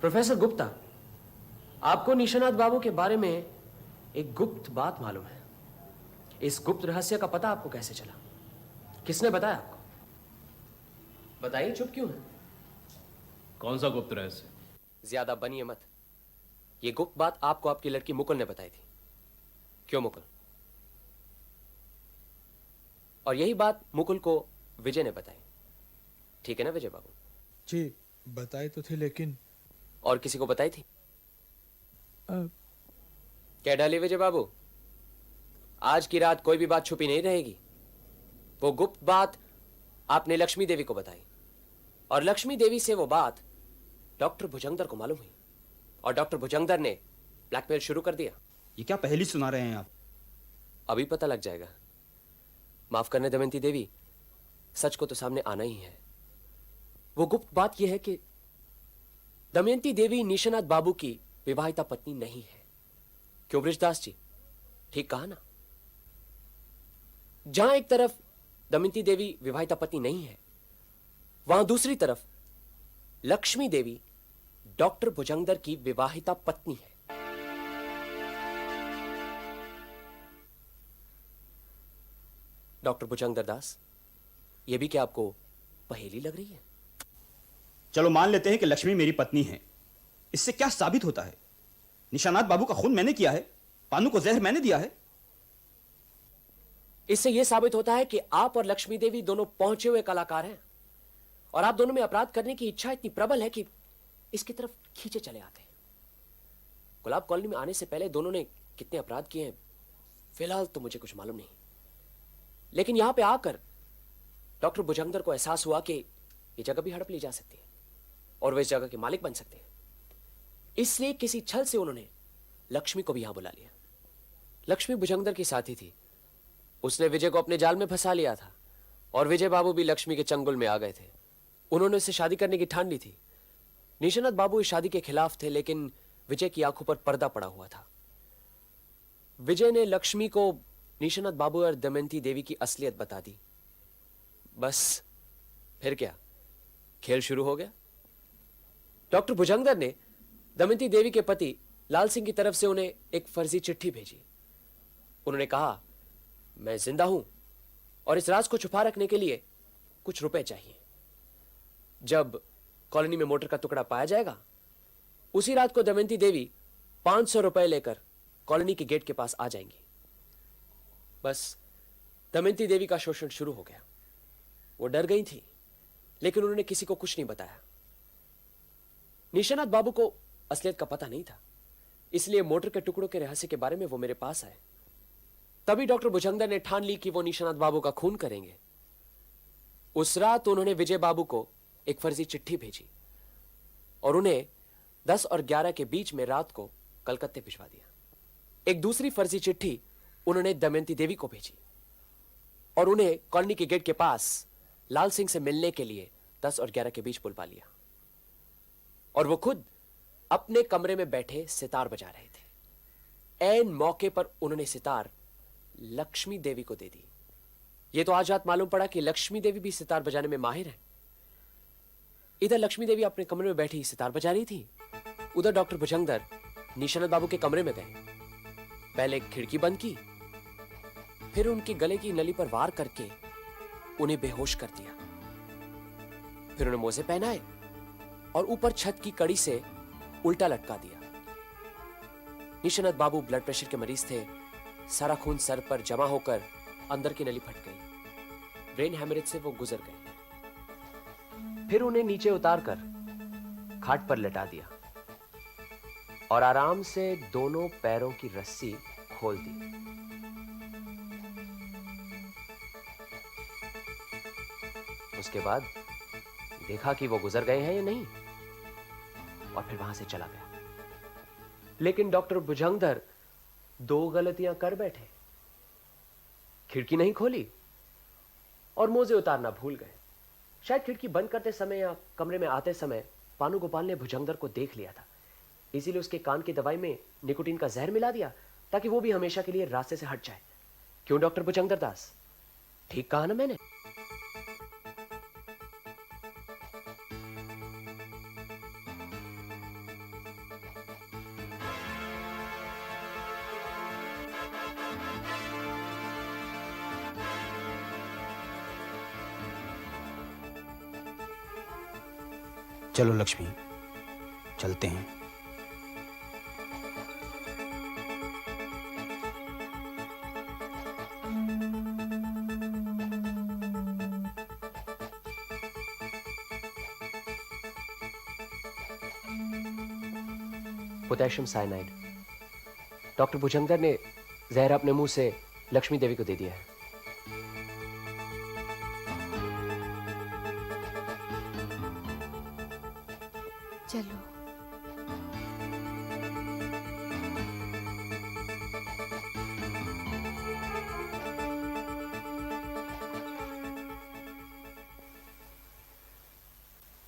S2: प्रोफेसर गुप्ता, आपको निशानाथ बाबू के बारे में एक गुप्त बात मालूम है। इस गुप्त रहस्य का पता आपको कैसे चला? किसने बताया आपको? बताइए, चुप क्यों है?
S6: कौन सा गुप्त रहस्य?
S2: ज्यादा बनिए मत। ये गुप्त बात आपको आपकी लड़की मुकुल ने बताई थी। क्यों मुकुल? और यही बात मुकुल को विजय ने बताई। ठीक है ना विजय बाबू?
S11: जी बताई तो थी, लेकिन
S2: और किसी को बताई थी? क्या डाली विजय बाबू? आज की रात कोई भी बात छुपी नहीं रहेगी। वो गुप्त बात आपने लक्ष्मी देवी को बताई और लक्ष्मी देवी से वो बात डॉक्टर भुजंगर को मालूम हुई और डॉक्टर भुजंगर ने ब्लैकमेल शुरू कर दिया।
S8: ये क्या पहली सुना रहे हैं आप?
S2: अभी पता लग जाएगा। माफ करने दमयंती देवी, सच को तो सामने आना ही है। वो गुप्त बात यह है कि दमयंती देवी निशानाथ बाबू की विवाहिता पत्नी नहीं है। क्यों बृजदास जी, ठीक कहा ना? जहां एक तरफ दमयंती देवी विवाहिता पत्नी नहीं है, वहां दूसरी तरफ लक्ष्मी देवी डॉक्टर भुजंगर की विवाहिता पत्नी है। डॉक्टर भुजंगर दास, यह भी क्या आपको पहेली लग रही है?
S8: चलो मान लेते हैं कि लक्ष्मी मेरी पत्नी है। इससे क्या साबित होता है? निशानाथ बाबू का खून मैंने किया है, पानू को जहर मैंने दिया है
S2: इससे यह साबित होता है कि आप और लक्ष्मी देवी दोनों पहुंचे हुए कलाकार हैं और आप दोनों में अपराध करने की इच्छा इतनी प्रबल है कि इसकी तरफ खींचे चले आते हैं। गुलाब कॉलोनी में आने से पहले दोनों ने कितने अपराध किए हैं फिलहाल तो मुझे कुछ मालूम नहीं, लेकिन यहां पे आकर डॉक्टर भुजंगदर को एहसास हुआ कि यह जगह भी हड़प ली जा सकती है और वे इस जगह के मालिक बन सकते हैं। इसलिए किसी छल से उन्होंने लक्ष्मी को भी यहां बुला लिया। लक्ष्मी भुजंगदर की साथी थी, उसने विजय को अपने जाल में फंसा लिया था और विजय बाबू भी लक्ष्मी के चंगुल में आ गए थे। उन्होंने उससे शादी करने की ठान ली थी। निशानत बाबू इस शादी के खिलाफ थे, लेकिन विजय की आंखों पर पर्दा पड़ा हुआ था। विजय ने लक्ष्मी को निशानत बाबू और दमयंती देवी की असलियत बता दी। बस फिर क्या, खेल शुरू हो गया। डॉक्टर भुजंगदर ने दमयंती देवी के पति लाल सिंह की तरफ से उन्हें एक फर्जी चिट्ठी भेजी। उन्होंने कहा, मैं जिंदा हूं और इस राज को छुपा रखने के लिए कुछ रुपए चाहिए। जब कॉलोनी में मोटर का टुकड़ा पाया जाएगा, उसी रात को दमयंती देवी 500 रुपए लेकर कॉलोनी के गेट के पास आ जाएंगी। बस दमयंती देवी का शोषण शुरू हो गया। वो डर गई थी, लेकिन उन्होंने किसी को कुछ नहीं बताया। निशानाथ बाबू को असलियत का पता नहीं था, इसलिए मोटर के टुकड़ों के रहस्य के बारे में वो मेरे पास आए। तभी डॉक्टर भुजंगदर ने ठान ली कि वो निशानाथ बाबू का खून करेंगे। उस रात उन्होंने विजय बाबू को एक फर्जी चिट्ठी भेजी और उन्हें 10 और 11 के बीच में रात को कलकत्ते भिजवा दिया। एक दूसरी फर्जी चिट्ठी उन्होंने दमयंती देवी को भेजी और उन्हें कॉलोनी के गेट के पास लाल सिंह से मिलने के लिए 10 और 11 के बीच बुलवा लिया और वो खुद अपने कमरे में बैठे सितार बजा रहे थे। ऐन मौके पर उन्होंने सितार लक्ष्मी देवी को दे दी। यह तो आज रात मालूम पड़ा कि लक्ष्मी देवी भी सितार बजाने में माहिर है। इधर लक्ष्मी देवी अपने कमरे में बैठी सितार बजा रही थी, उधर डॉक्टर भुजंगदर निशानत बाबू के कमरे में गए। पहले खिड़की बंद की, फिर उनके गले की नली पर वार करके उन्हें बेहोश कर दिया। फिर उन्हें मोजे पहनाए और ऊपर छत की कड़ी से उल्टा लटका दिया। निशानत बाबू ब्लड प्रेशर के मरीज थे। सारा खून सर पर जमा होकर अंदर की नली फट गई। ब्रेन हैमरेज से वो गुजर गए। फिर उन्हें नीचे उतारकर खाट पर लेटा दिया और आराम से दोनों पैरों की रस्सी खोल दी। उसके बाद देखा कि वो गुजर गए हैं या नहीं और फिर वहां से चला गया। लेकिन डॉक्टर भुजंगदर 2 गलतियां कर बैठे। खिड़की नहीं खोली और मोजे उतारना भूल गए। शायद खिड़की बंद करते समय या कमरे में आते समय पानू गोपाल ने भुजंगदर को देख लिया था, इसीलिए उसके कान की दवाई में निकोटीन का जहर मिला दिया ताकि वो भी हमेशा के लिए रास्ते से हट जाए। क्यों डॉक्टर भुजंगदर दास, ठीक कहा ना मैंने?
S8: चलो लक्ष्मी, चलते हैं।
S2: Potassium cyanide. डॉक्टर भुजंगदर ने जहर अपने मुंह से लक्ष्मी देवी को दे दिया है।
S9: चलो।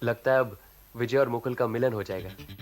S2: लगता है अब विजय और मुकुल का मिलन हो जाएगा।